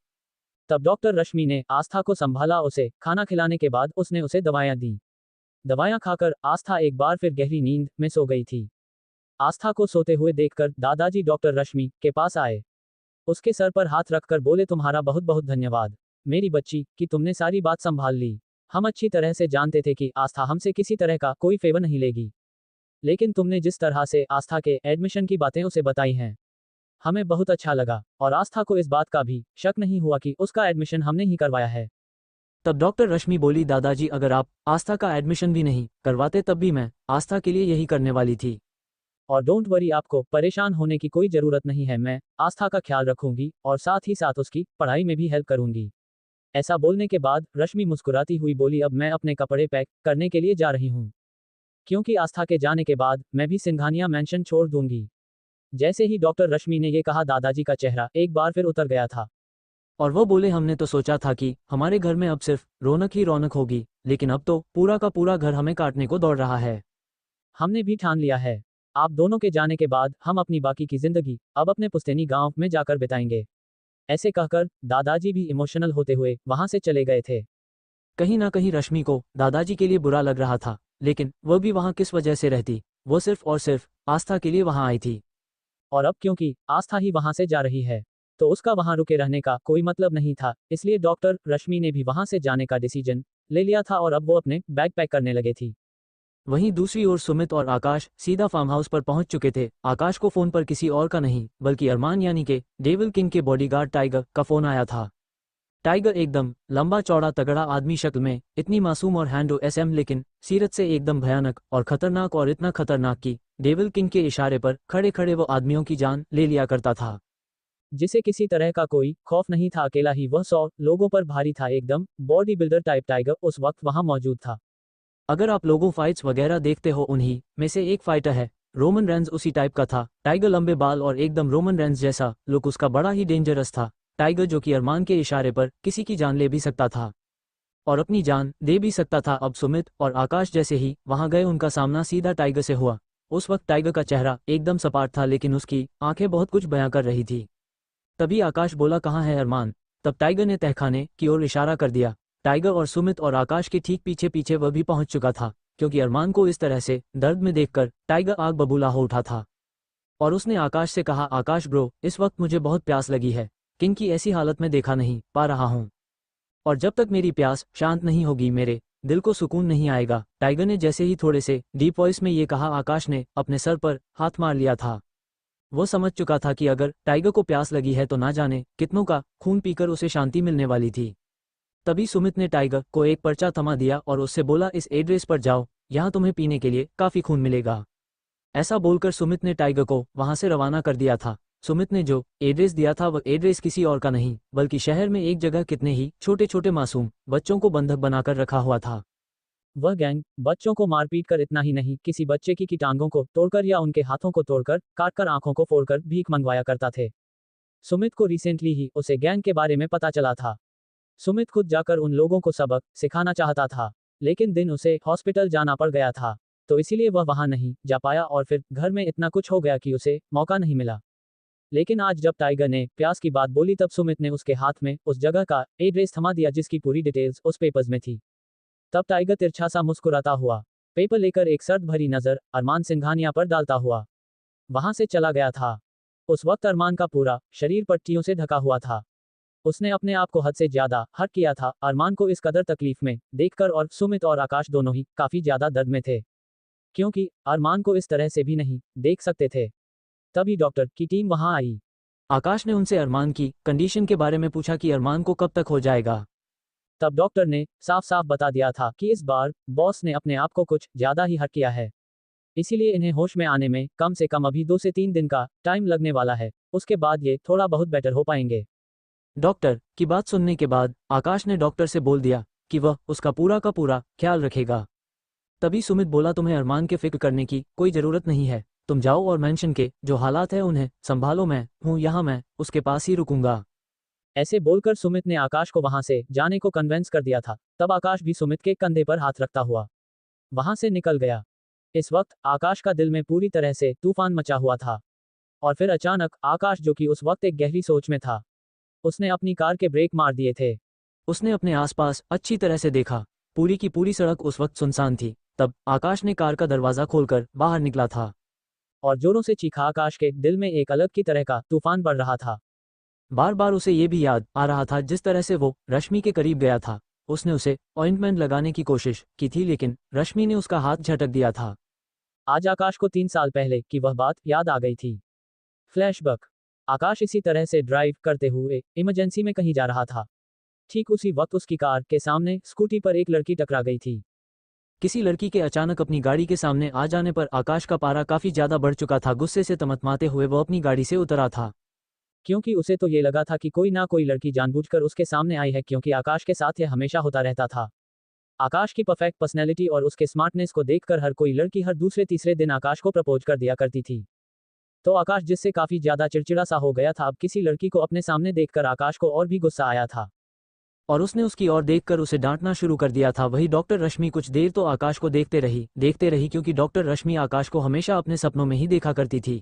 तब डॉक्टर रश्मि ने आस्था को संभाला, उसे खाना खिलाने के बाद उसने उसे दवाएं दी। दवाएं खाकर आस्था एक बार फिर गहरी नींद में सो गई थी। आस्था को सोते हुए देखकर दादाजी डॉक्टर रश्मि के पास आए। उसके सर पर हाथ रखकर बोले, तुम्हारा बहुत बहुत धन्यवाद मेरी बच्ची कि तुमने सारी बात संभाल ली। हम अच्छी तरह से जानते थे कि आस्था हमसे किसी तरह का कोई फेवर नहीं लेगी, लेकिन तुमने जिस तरह से आस्था के एडमिशन की बातें उसे बताई हैं, हमें बहुत अच्छा लगा, और आस्था को इस बात का भी शक नहीं हुआ कि उसका एडमिशन हमने ही करवाया है। तब डॉक्टर रश्मि बोली, दादाजी अगर आप आस्था का एडमिशन भी नहीं करवाते तब भी मैं आस्था के लिए यही करने वाली थी। और डोंट वरी, आपको परेशान होने की कोई जरूरत नहीं है, मैं आस्था का ख्याल रखूंगी और साथ ही साथ उसकी पढ़ाई में भी हेल्प करूंगी। ऐसा बोलने के बाद रश्मि मुस्कुराती हुई बोली, अब मैं अपने कपड़े पैक करने के लिए जा रही हूँ, क्योंकि आस्था के जाने के बाद मैं भी सिंघानिया मेंशन छोड़ दूंगी। जैसे ही डॉक्टर रश्मि ने यह कहा, दादाजी का चेहरा एक बार फिर उतर गया था और वो बोले, हमने तो सोचा था कि हमारे घर में अब सिर्फ रौनक ही रौनक होगी, लेकिन अब तो पूरा का पूरा घर हमें काटने को दौड़ रहा है। हमने भी ठान लिया है, आप दोनों के जाने के बाद हम अपनी बाकी की जिंदगी अब अपने पुश्तैनी गांव में जाकर बिताएंगे। ऐसे कहकर दादाजी भी इमोशनल होते हुए वहां से चले गए थे। कहीं ना कहीं रश्मि को दादाजी के लिए बुरा लग रहा था, लेकिन वह भी वहां किस वजह से रहती, वो सिर्फ और सिर्फ आस्था के लिए वहां आई थी। और अब क्योंकि आस्था ही वहां से जा रही है, तो उसका वहां रुके रहने का कोई मतलब नहीं था, इसलिए डॉक्टर रश्मि ने भी वहां से जाने का डिसीजन ले लिया था और अब वो अपने बैग पैक करने लगे थी। वहीं दूसरी ओर सुमित और आकाश सीधा फार्म हाउस पर पहुंच चुके थे। आकाश को फोन पर किसी और का नहीं बल्कि अरमान यानी के डेविल किंग के बॉडीगार्ड टाइगर का फोन आया था। टाइगर एकदम लंबा चौड़ा तगड़ा आदमी, शक्ल में इतनी मासूम और हैंडो एसएम, लेकिन सीरत से एकदम भयानक और खतरनाक, और इतना खतरनाक कि डेविल किंग के इशारे पर खड़े खड़े वो आदमियों की जान ले लिया करता था, जिसे किसी तरह का कोई खौफ नहीं था। अकेला ही वह 100 लोगों पर भारी था, एकदम बॉडी बिल्डर टाइप टाइगर उस वक्त वहां मौजूद था। अगर आप लोगों फाइट्स वगैरह देखते हो, उन्हीं में से एक फाइटर है रोमन रेंज, उसी टाइप का था टाइगर, लंबे बाल और एकदम रोमन रेंज जैसा लुक, उसका बड़ा ही डेंजरस था टाइगर, जो कि अरमान के इशारे पर किसी की जान ले भी सकता था और अपनी जान दे भी सकता था। अब सुमित और आकाश जैसे ही वहां गए, उनका सामना सीधा टाइगर से हुआ। उस वक्त टाइगर का चेहरा एकदम सपाट था, लेकिन उसकी आंखें बहुत कुछ बयां कर रही थी। तभी आकाश बोला, कहाँ है अरमान। तब टाइगर ने तहखाने की ओर इशारा कर दिया। टाइगर और सुमित और आकाश के ठीक पीछे पीछे वह भी पहुंच चुका था, क्योंकि अरमान को इस तरह से दर्द में देखकर टाइगर आग बबूला हो उठा था और उसने आकाश से कहा, आकाश ब्रो, इस वक्त मुझे बहुत प्यास लगी है, किंग की ऐसी हालत में देखा नहीं पा रहा हूं, और जब तक मेरी प्यास शांत नहीं होगी मेरे दिल को सुकून नहीं आएगा। टाइगर ने जैसे ही थोड़े से डीप वॉइस में ये कहा, आकाश ने अपने सर पर हाथ मार लिया था। वो समझ चुका था कि अगर टाइगर को प्यास लगी है तो ना जाने कितनों का खून पीकर उसे शांति मिलने वाली थी। तभी सुमित ने टाइगर को एक पर्चा थमा दिया और उससे बोला, इस एड्रेस पर जाओ, यहाँ तुम्हें पीने के लिए काफी खून मिलेगा। ऐसा बोलकर सुमित ने टाइगर को वहां से रवाना कर दिया था। सुमित ने जो एड्रेस दिया था वह एड्रेस किसी और का नहीं बल्कि शहर में एक जगह कितने ही छोटे छोटे मासूम बच्चों को बंधक बनाकर रखा हुआ था। वह गैंग बच्चों को मारपीट कर इतना ही नहीं, किसी बच्चे की टांगों को तोड़कर या उनके हाथों को तोड़कर, काटकर, आंखों को फोड़कर भीख मंगवाया करता थे। सुमित को रिसेंटली ही उसे गैंग के बारे में पता चला था। सुमित खुद जाकर उन लोगों को सबक सिखाना चाहता था, लेकिन दिन उसे हॉस्पिटल जाना पड़ गया था, तो इसीलिए वह वहां नहीं जा पाया और फिर घर में इतना कुछ हो गया कि उसे मौका नहीं मिला। लेकिन आज जब टाइगर ने प्यास की बात बोली तब सुमित ने उसके हाथ में उस जगह का एड्रेस थमा दिया जिसकी पूरी डिटेल्स उस पेपर्स में थी। तब टाइगर तिरछा सा मुस्कुराता हुआ पेपर लेकर एक सर्द भरी नजर अरमान सिंघानिया पर डालता हुआ वहां से चला गया था। उस वक्त अरमान का पूरा शरीर पट्टियों से ढका हुआ था। उसने अपने आप को हद से ज्यादा हर्ट किया था। अरमान को इस कदर तकलीफ में देखकर और सुमित और आकाश दोनों ही काफी ज्यादा दर्द में थे, क्योंकि अरमान को इस तरह से भी नहीं देख सकते थे। तभी डॉक्टर की टीम वहां आई। आकाश ने उनसे अरमान की कंडीशन के बारे में पूछा कि अरमान को कब तक हो जाएगा। तब डॉक्टर ने साफ साफ बता दिया था कि इस बार बॉस ने अपने आप को कुछ ज्यादा ही हर्ट किया है, इसीलिए इन्हें होश में आने में कम से कम अभी 2 से 3 दिन का टाइम लगने वाला है। उसके बाद ये थोड़ा बहुत बेटर हो पाएंगे। डॉक्टर की बात सुनने के बाद आकाश ने डॉक्टर से बोल दिया कि वह उसका पूरा का पूरा ख्याल रखेगा। तभी सुमित बोला, तुम्हें अरमान के फिक्र करने की कोई जरूरत नहीं है, तुम जाओ और मेंशन के जो हालात है उन्हें संभालो, मैं हूँ यहाँ, मैं उसके पास ही रुकूंगा। ऐसे बोलकर सुमित ने आकाश को वहां से जाने को कन्वेंस कर दिया था। तब आकाश भी सुमित के कंधे पर हाथ रखता हुआ वहां से निकल गया। इस वक्त आकाश का दिल में पूरी तरह से तूफान मचा हुआ था। और फिर अचानक आकाश, जो कि उस वक्त एक गहरी सोच में था, उसने अपनी कार के ब्रेक मार दिए थे। उसने अपने आसपास अच्छी तरह से देखा। पूरी की पूरी सड़क उस वक्त सुनसान थी। तब आकाश ने कार का दरवाजा खोलकर बाहर निकला था और जोरों से चीखा। आकाश के दिल में एक अलग की तरह का तूफान बढ़ रहा था। बार बार उसे ये भी याद आ रहा था जिस तरह से वो रश्मि के करीब गया था। उसने उसे ऑइंटमेंट लगाने की कोशिश की थी, लेकिन रश्मि ने उसका हाथ झटक दिया था। आज आकाश को 3 साल पहले की वह बात याद आ गई थी। फ्लैशबैक। आकाश इसी तरह से ड्राइव करते हुए इमरजेंसी में कहीं जा रहा था। ठीक उसी वक्त उसकी कार के सामने स्कूटी पर एक लड़की टकरा गई थी। किसी लड़की के अचानक अपनी गाड़ी के सामने आ जाने पर आकाश का पारा काफी ज्यादा बढ़ चुका था। गुस्से से तमतमाते हुए वो अपनी गाड़ी से उतरा था, क्योंकि उसे तो ये लगा था कि कोई ना कोई लड़की जानबूझकर उसके सामने आई है, क्योंकि आकाश के साथ यह हमेशा होता रहता था। आकाश की परफेक्ट पर्सनैलिटी और उसके स्मार्टनेस को देखकर हर कोई लड़की हर दूसरे तीसरे दिन आकाश को प्रपोज कर दिया करती थी। तो आकाश, जिससे काफी ज्यादा चिड़चिड़ा सा हो गया था, अब किसी लड़की को अपने सामने देखकर आकाश को और भी गुस्सा आया था और उसने उसकी ओर देखकर उसे डांटना शुरू कर दिया था। वही डॉक्टर रश्मि कुछ देर तो आकाश को देखते रही, क्योंकि डॉक्टर रश्मि आकाश को हमेशा अपने सपनों में ही देखा करती थी।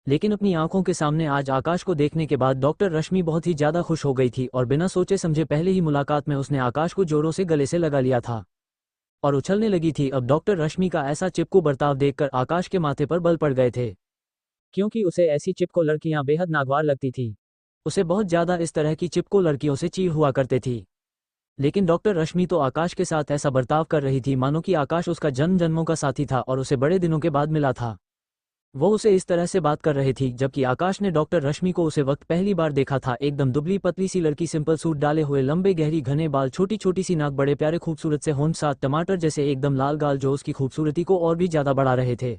लेकिन अपनी आंखों के सामने आज आकाश को देखने के बाद डॉक्टर रश्मि बहुत ही ज्यादा खुश हो गई थी और बिना सोचे समझे पहले ही मुलाकात में उसने आकाश को जोरों से गले से लगा लिया था और उछलने लगी थी। अब डॉक्टर रश्मि का ऐसा चिपकू बर्ताव देखकर आकाश के माथे पर बल पड़ गए थे, क्योंकि उसे ऐसी चिपको लड़कियां बेहद नागवार लगती थी। उसे बहुत ज्यादा इस तरह की चिपको लड़कियों से चीड़ हुआ करते थी। लेकिन डॉक्टर रश्मि तो आकाश के साथ ऐसा बर्ताव कर रही थी मानो कि आकाश उसका जन्म जन्मों का साथी था और उसे बड़े दिनों के बाद मिला था। वो उसे इस तरह से बात कर रही थी, जबकि आकाश ने डॉक्टर रश्मि को उसे वक्त पहली बार देखा था। एकदम दुबली पतली सी लड़की, सिंपल सूट डाले हुए, लंबे गहरी घने बाल, छोटी छोटी सी नाक, बड़े प्यारे खूबसूरत से होंठ, साथ टमाटर जैसे एकदम लाल गाल जो उसकी खूबसूरती को और भी ज्यादा बढ़ा रहे थे,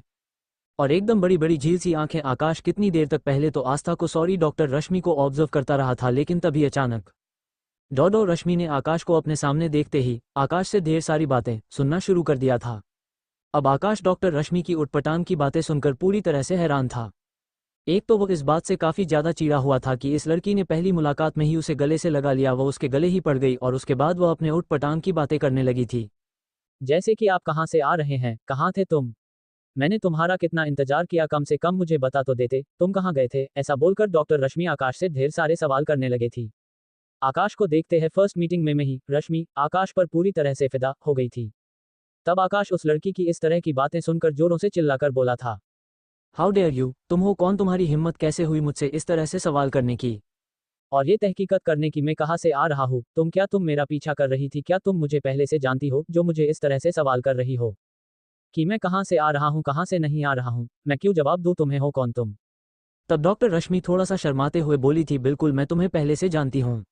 और एकदम बड़ी बड़ी झील सी आंखें। आकाश कितनी देर तक पहले तो आस्था को डॉक्टर रश्मि को ऑब्जर्व करता रहा था, लेकिन तभी अचानक डॉडो रश्मि ने आकाश को अपने सामने देखते ही आकाश से ढेर सारी बातें सुनना शुरू कर दिया था। अब आकाश डॉक्टर रश्मि की उटपटांग की बातें सुनकर पूरी तरह से हैरान था। एक तो वो इस बात से काफी ज्यादा चिढ़ा हुआ था कि इस लड़की ने पहली मुलाकात में ही उसे गले से लगा लिया, वो उसके गले ही पड़ गई और उसके बाद वह अपने उटपटांग की बातें करने लगी थी, जैसे कि आप कहाँ से आ रहे हैं, कहाँ थे तुम, मैंने तुम्हारा कितना इंतजार किया, कम से कम मुझे बता तो देते, तुम कहाँ गए थे। ऐसा बोलकर डॉक्टर रश्मि आकाश से ढेर सारे सवाल करने लगे थी। आकाश को देखते हैं फर्स्ट मीटिंग में ही रश्मि आकाश पर पूरी तरह से फिदा हो गई थी। तब आकाश उस लड़की की इस तरह की बातें सुनकर जोरों से चिल्लाकर बोला था, हाउ डेयर यू, तुम हो कौन, तुम्हारी हिम्मत कैसे हुई मुझसे इस तरह से सवाल करने की। और ये तहकीकत करने की मैं कहाँ से आ रहा हूँ। क्या तुम मेरा पीछा कर रही थी? क्या तुम मुझे पहले से जानती हो जो मुझे इस तरह से सवाल कर रही हो कि मैं कहाँ से आ रहा हूँ, कहाँ से नहीं आ रहा हूँ? मैं क्यों जवाब दूँ तुम्हें? हो कौन तुम? तब डॉक्टर रश्मि थोड़ा सा शर्माते हुए बोली थी, बिल्कुल मैं तुम्हें पहले से जानती हूँ।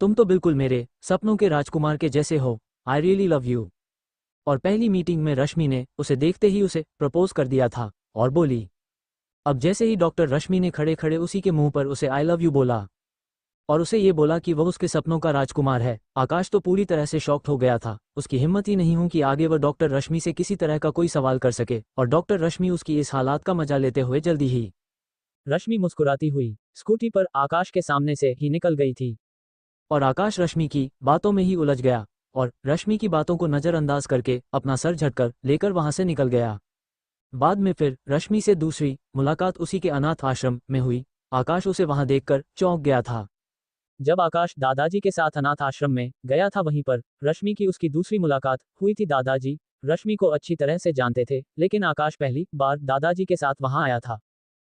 तुम तो बिल्कुल मेरे सपनों के राजकुमार के जैसे हो। I really love you. और पहली मीटिंग में रश्मि ने उसे देखते ही उसे प्रपोज कर दिया था और बोली। अब जैसे ही डॉक्टर रश्मि ने खड़े खड़े उसी के मुंह पर उसे आई लव यू बोला और उसे ये बोला कि वह उसके सपनों का राजकुमार है, आकाश तो पूरी तरह से शॉक्ड हो गया था। उसकी हिम्मत ही नहीं हुई कि आगे वह डॉक्टर रश्मि से किसी तरह का कोई सवाल कर सके और डॉक्टर रश्मि उसकी इस हालात का मजा लेते हुए जल्दी ही रश्मि मुस्कुराती हुई स्कूटी पर आकाश के सामने से ही निकल गई थी। और आकाश रश्मि की बातों में ही उलझ गया और रश्मि की बातों को नज़रअंदाज करके अपना सर झटकर लेकर वहां से निकल गया। बाद में फिर रश्मि से दूसरी मुलाकात उसी के अनाथ आश्रम में हुई। आकाश उसे वहां देखकर चौंक गया था। जब आकाश दादाजी के साथ अनाथ आश्रम में गया था वहीं पर रश्मि की उसकी दूसरी मुलाकात हुई थी। दादाजी रश्मि को अच्छी तरह से जानते थे, लेकिन आकाश पहली बार दादाजी के साथ वहां आया था।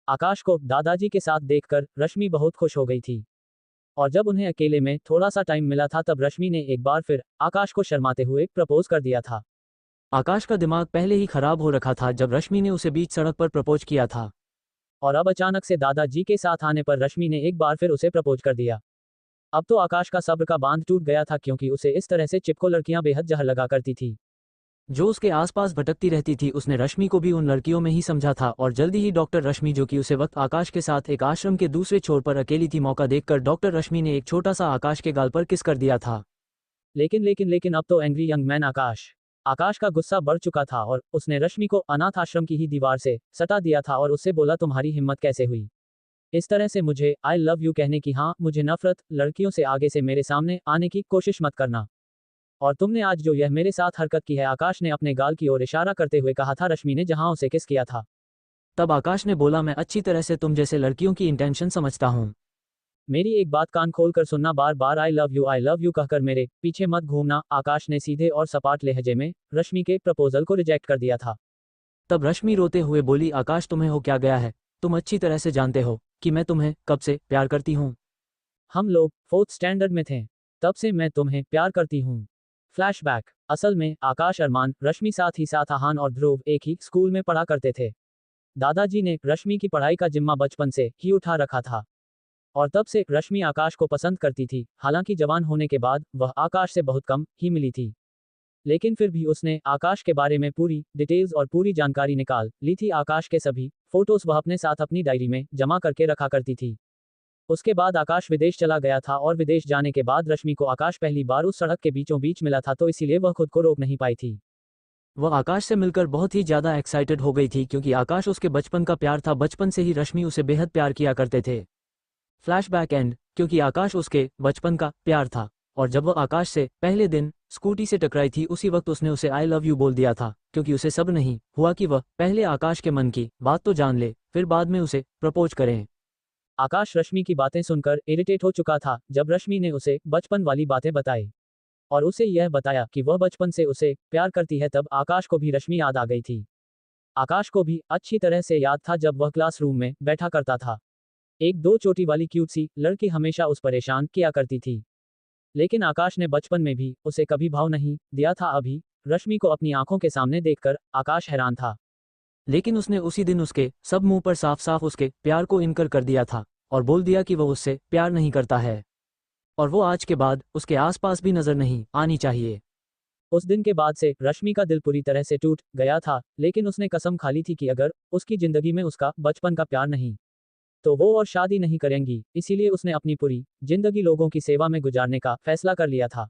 आकाश को दादाजी के साथ देखकर रश्मि बहुत खुश हो गई थी और जब उन्हें अकेले में थोड़ा सा टाइम मिला था तब रश्मि ने एक बार फिर आकाश को शर्माते हुए प्रपोज कर दिया था। आकाश का दिमाग पहले ही खराब हो रखा था जब रश्मि ने उसे बीच सड़क पर प्रपोज किया था। और अब अचानक से दादाजी के साथ आने पर रश्मि ने एक बार फिर उसे प्रपोज कर दिया। अब तो आकाश का सब्र का बांध टूट गया था, क्योंकि उसे इस तरह से चिपको लड़कियां बेहद जहर लगा करती थी। जो उसके आसपास भटकती रहती थी उसने रश्मि को भी उन लड़कियों में ही समझा था और जल्दी ही डॉक्टर रश्मि, जो कि उसे वक्त आकाश के साथ एक आश्रम के दूसरे छोर पर अकेली थी, मौका देखकर डॉक्टर रश्मि ने एक छोटा सा आकाश के गाल पर किस कर दिया था। लेकिन अब तो एंग्री यंग मैन आकाश का गुस्सा बढ़ चुका था और उसने रश्मि को अनाथ आश्रम की ही दीवार से सटा दिया था और उससे बोला, तुम्हारी हिम्मत कैसे हुई इस तरह से मुझे आई लव यू कहने की? हाँ, मुझे नफरत, लड़कियों से आगे से मेरे सामने आने की कोशिश मत करना। और तुमने आज जो यह मेरे साथ हरकत की है, आकाश ने अपने गाल की ओर इशारा करते हुए कहा था रश्मि ने जहां उसे किस किया था। तब आकाश ने बोला, मैं अच्छी तरह से तुम जैसे लड़कियों की इंटेंशन समझता हूँ। मेरी एक बात कान खोल कर सुनना, बार बार आई लव यू कहकर मेरे पीछे मत घूमना। आकाश ने सीधे और सपाट लहजे में रश्मि के प्रपोजल को रिजेक्ट कर दिया था। तब रश्मि रोते हुए बोली, आकाश तुम्हें हो क्या गया है? तुम अच्छी तरह से जानते हो कि मैं तुम्हें कब से प्यार करती हूँ। हम लोग 4th स्टैंडर्ड में थे, तब से मैं तुम्हें प्यार करती हूँ। फ्लैशबैक। असल में आकाश, अरमान, रश्मि साथ ही साथ आहान और ध्रुव एक ही स्कूल में पढ़ा करते थे। दादाजी ने रश्मि की पढ़ाई का जिम्मा बचपन से ही उठा रखा था और तब से रश्मि आकाश को पसंद करती थी। हालांकि जवान होने के बाद वह आकाश से बहुत कम ही मिली थी, लेकिन फिर भी उसने आकाश के बारे में पूरी डिटेल्स और पूरी जानकारी निकाल ली थी। आकाश के सभी फोटोज वह अपने साथ अपनी डायरी में जमा करके रखा करती थी। उसके बाद आकाश विदेश चला गया था और विदेश जाने के बाद रश्मि को आकाश पहली बार उस सड़क के बीचों बीच मिला था, तो इसीलिए वह खुद को रोक नहीं पाई थी। वह आकाश से मिलकर बहुत ही ज्यादा एक्साइटेड हो गई थी, क्योंकि आकाश उसके बचपन का प्यार था। बचपन से ही रश्मि उसे बेहद प्यार किया करते थे। फ्लैशबैक एंड, क्योंकि आकाश उसके बचपन का प्यार था और जब वह आकाश से पहले दिन स्कूटी से टकराई थी उसी वक्त उसने उसे आई लव यू बोल दिया था, क्योंकि उसे सब्र नहीं हुआ कि वह पहले आकाश के मन की बात तो जान ले, फिर बाद में उसे प्रपोज करें। आकाश रश्मि की बातें सुनकर इरिटेट हो चुका था जब रश्मि ने उसे बचपन वाली बातें बताई और उसे यह बताया कि वह बचपन से उसे प्यार करती है। तब आकाश को भी रश्मि याद आ गई थी। आकाश को भी अच्छी तरह से याद था जब वह क्लासरूम में बैठा करता था, एक दो चोटी वाली क्यूट सी लड़की हमेशा उस परेशान किया करती थी, लेकिन आकाश ने बचपन में भी उसे कभी भाव नहीं दिया था। अभी रश्मि को अपनी आंखों के सामने देखकर आकाश हैरान था, लेकिन उसने उसी दिन उसके सब मुंह पर साफ साफ उसके प्यार को इनकार कर दिया था और बोल दिया कि वह उससे प्यार नहीं करता है और वो आज के बाद उसके आसपास भी नजर नहीं आनी चाहिए। उस दिन के बाद से रश्मि का दिल पूरी तरह से टूट गया था, लेकिन उसने कसम खा ली थी कि अगर उसकी जिंदगी में उसका बचपन का प्यार नहीं तो वो और शादी नहीं करेंगी। इसीलिए उसने अपनी पूरी जिंदगी लोगों की सेवा में गुजारने का फैसला कर लिया था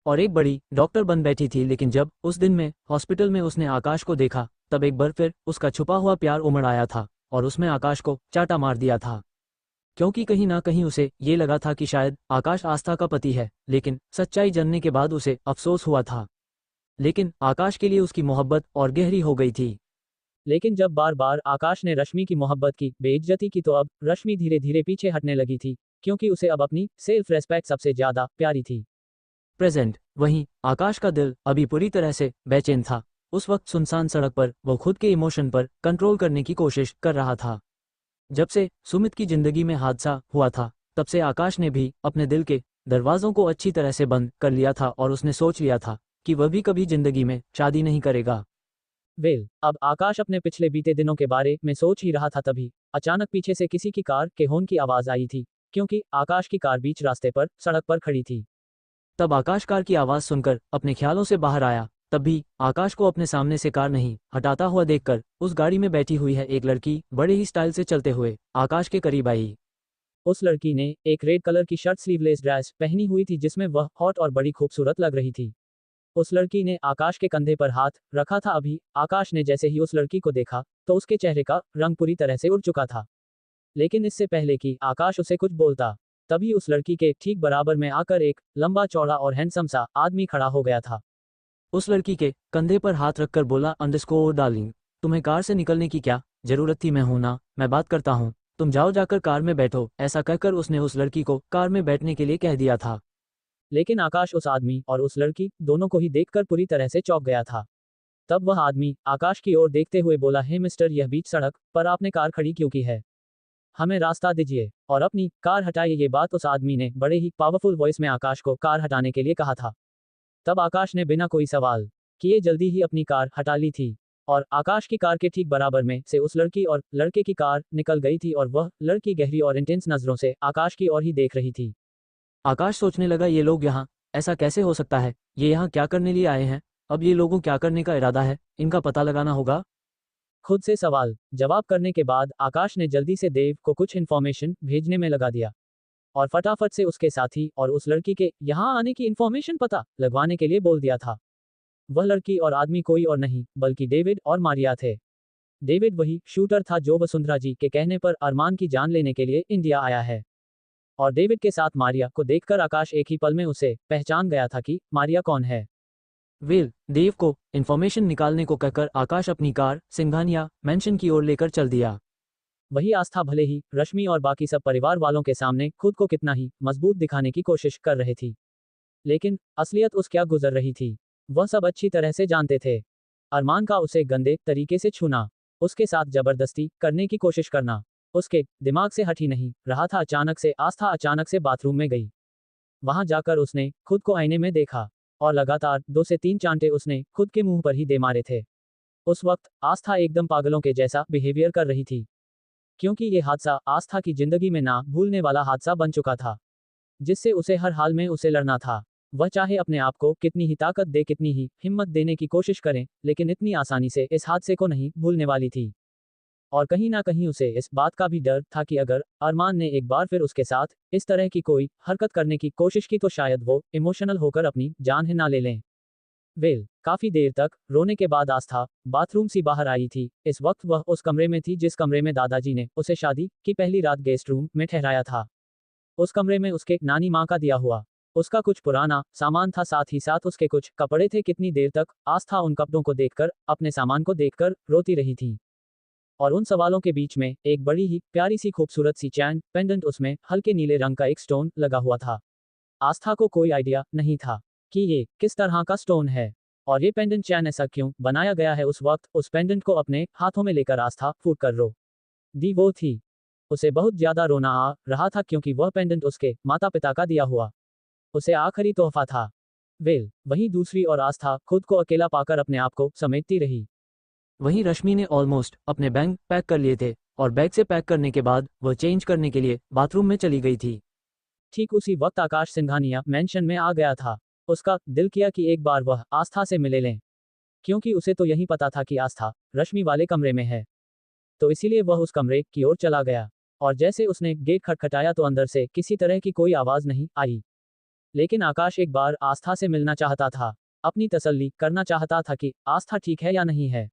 और एक बड़ी डॉक्टर बन बैठी थी। लेकिन जब उस दिन में हॉस्पिटल में उसने आकाश को देखा तब एक बार फिर उसका छुपा हुआ प्यार उमड़ आया था और उसमें आकाश को चाटा मार दिया था, क्योंकि कहीं ना कहीं उसे ये लगा था कि शायद आकाश आस्था का पति है। लेकिन सच्चाई जानने के बाद उसे अफसोस हुआ था, लेकिन आकाश के लिए उसकी मोहब्बत और गहरी हो गई थी। लेकिन जब बार बार आकाश ने रश्मि की मोहब्बत की बेइज्जती की तो अब रश्मि धीरे धीरे पीछे हटने लगी थी, क्योंकि उसे अब अपनी सेल्फ रेस्पेक्ट सबसे ज्यादा प्यारी थी। प्रेजेंट। वहीं आकाश का दिल अभी पूरी तरह से बेचैन था। उस वक्त सुनसान सड़क पर वो खुद के इमोशन पर कंट्रोल करने की कोशिश कर रहा था। जब से सुमित की जिंदगी में हादसा हुआ था तब से आकाश ने भी अपने दिल के दरवाज़ों को अच्छी तरह से बंद कर लिया था और उसने सोच लिया था कि वह भी कभी जिंदगी में शादी नहीं करेगा। वेल, अब आकाश अपने पिछले बीते दिनों के बारे में सोच ही रहा था, तभी अचानक पीछे से किसी की कार के हॉर्न की आवाज आई थी, क्योंकि आकाश की कार बीच रास्ते पर सड़क पर खड़ी थी। तब आकाश कार की आवाज़ सुनकर अपने ख्यालों से बाहर आया। तब भी आकाश को अपने सामने से कार नहीं हटाता हुआ देखकर उस गाड़ी में बैठी हुई है एक लड़की बड़े ही स्टाइल से चलते हुए आकाश के करीब आई। उस लड़की ने एक रेड कलर की शर्ट स्लीवलेस ड्रेस पहनी हुई थी, जिसमें वह हॉट और बड़ी खूबसूरत लग रही थी। उस लड़की ने आकाश के कंधे पर हाथ रखा था। अभी आकाश ने जैसे ही उस लड़की को देखा तो उसके चेहरे का रंग पूरी तरह से उड़ चुका था। लेकिन इससे पहले कि आकाश उसे कुछ बोलता, तभी उस लड़की के ठीक बराबर में आकर एक लंबा चौड़ा और हैंडसम सा आदमी खड़ा हो गया था। उस लड़की के कंधे पर हाथ रखकर बोला, अंडरस्कोर डार्लिंग, तुम्हें कार से निकलने की क्या जरूरत थी? मैं हूं ना, मैं बात करता हूं, तुम जाओ जाकर कार में बैठो। ऐसा कहकर उसने उस लड़की को कार में बैठने के लिए कह दिया था। लेकिन आकाश उस आदमी और उस लड़की दोनों को ही देखकर पूरी तरह से चौंक गया था। तब वह आदमी आकाश की ओर देखते हुए बोला, हे मिस्टर, यह बीच सड़क पर आपने कार खड़ी क्यों की है? हमें रास्ता दीजिए और अपनी कार हटाइए। ये बात उस आदमी ने बड़े ही पावरफुल वॉइस में आकाश को कार हटाने के लिए कहा था। तब आकाश ने बिना कोई सवाल किए जल्दी ही अपनी कार हटा ली थी और आकाश की कार के ठीक बराबर में से उस लड़की और लड़के की कार निकल गई थी और वह लड़की गहरी और इंटेंस नजरों से आकाश की ओर ही देख रही थी। आकाश सोचने लगा, ये लोग यहाँ, ऐसा कैसे हो सकता है? ये यहाँ क्या करने लिए आए हैं? अब ये लोगों क्या करने का इरादा है? इनका पता लगाना होगा। खुद से सवाल जवाब करने के बाद आकाश ने जल्दी से देव को कुछ इन्फॉर्मेशन भेजने में लगा दिया और फटाफट से उसके साथी और उस लड़की के यहाँ आने की इन्फॉर्मेशन पता लगवाने के लिए बोल दिया था। वह लड़की और आदमी कोई और नहीं बल्कि डेविड और मारिया थे। डेविड वही शूटर था जो वसुंधरा जी के कहने पर अरमान की जान लेने के लिए इंडिया आया है। और डेविड के साथ मारिया को देखकर आकाश एक ही पल में उसे पहचान गया था कि मारिया कौन है। वेल, देव को इन्फॉर्मेशन निकालने को कहकर आकाश अपनी कार सिंघानिया मेंशन की ओर लेकर चल दिया। वही आस्था भले ही रश्मि और बाकी सब परिवार वालों के सामने खुद को कितना ही मजबूत दिखाने की कोशिश कर रही थी, लेकिन असलियत उस क्या गुजर रही थी वह सब अच्छी तरह से जानते थे। अरमान का उसे गंदे तरीके से छूना, उसके साथ जबरदस्ती करने की कोशिश करना उसके दिमाग से हट ही नहीं रहा था। आस्था अचानक से बाथरूम में गई। वहां जाकर उसने खुद को आईने में देखा और लगातार 2 से 3 चांटे उसने खुद के मुंह पर ही दे मारे थे। उस वक्त आस्था एकदम पागलों के जैसा बिहेवियर कर रही थी, क्योंकि ये हादसा आस्था की जिंदगी में ना भूलने वाला हादसा बन चुका था, जिससे उसे हर हाल में उसे लड़ना था। वह चाहे अपने आप को कितनी ही ताकत दे, कितनी ही हिम्मत देने की कोशिश करें, लेकिन इतनी आसानी से इस हादसे को नहीं भूलने वाली थी। और कहीं ना कहीं उसे इस बात का भी डर था कि अगर अरमान ने एक बार फिर उसके साथ इस तरह की कोई हरकत करने की कोशिश की तो शायद वो इमोशनल होकर अपनी जान ही ना ले लें। वेल, काफी देर तक रोने के बाद आस्था बाथरूम से बाहर आई थी। इस वक्त वह उस कमरे में थी जिस कमरे में दादाजी ने उसे शादी की पहली रात गेस्ट रूम में ठहराया था। उस कमरे में उसके नानी माँ का दिया हुआ उसका कुछ पुराना सामान था, साथ ही साथ उसके कुछ कपड़े थे। कितनी देर तक आस्था उन कपड़ों को देखकर, अपने सामान को देखकर रोती रही थी और उन सवालों के बीच में एक बड़ी ही प्यारी सी खूबसूरत सी चैन पेंडेंट, उसमें हल्के नीले रंग का एक स्टोन लगा हुआ था। आस्था को कोई आइडिया नहीं था कि ये किस तरह का स्टोन है और ये पेंडेंट चैन ऐसा क्यों बनाया गया है। उस वक्त उस पेंडेंट को अपने हाथों में लेकर आस्था फूट कर रो दी वो थी। उसे बहुत ज्यादा रोना आ रहा था क्योंकि वह पेंडेंट उसके माता पिता का दिया हुआ उसे आखिरी तोहफा था। वेल, वहीं दूसरी ओर आस्था खुद को अकेला पाकर अपने आप को समेटती रही। वहीं रश्मि ने ऑलमोस्ट अपने बैग पैक कर लिए थे और बैग से पैक करने के बाद वह चेंज करने के लिए बाथरूम में चली गई थी। ठीक उसी वक्त आकाश सिंघानिया मेंशन में आ गया था। उसका दिल किया कि एक बार वह आस्था से मिले लें, क्योंकि उसे तो यही पता था कि आस्था रश्मि वाले कमरे में है, तो इसीलिए वह उस कमरे की ओर चला गया। और जैसे उसने गेट खटखटाया तो अंदर से किसी तरह की कोई आवाज नहीं आई। लेकिन आकाश एक बार आस्था से मिलना चाहता था, अपनी तसल्ली करना चाहता था कि आस्था ठीक है या नहीं है।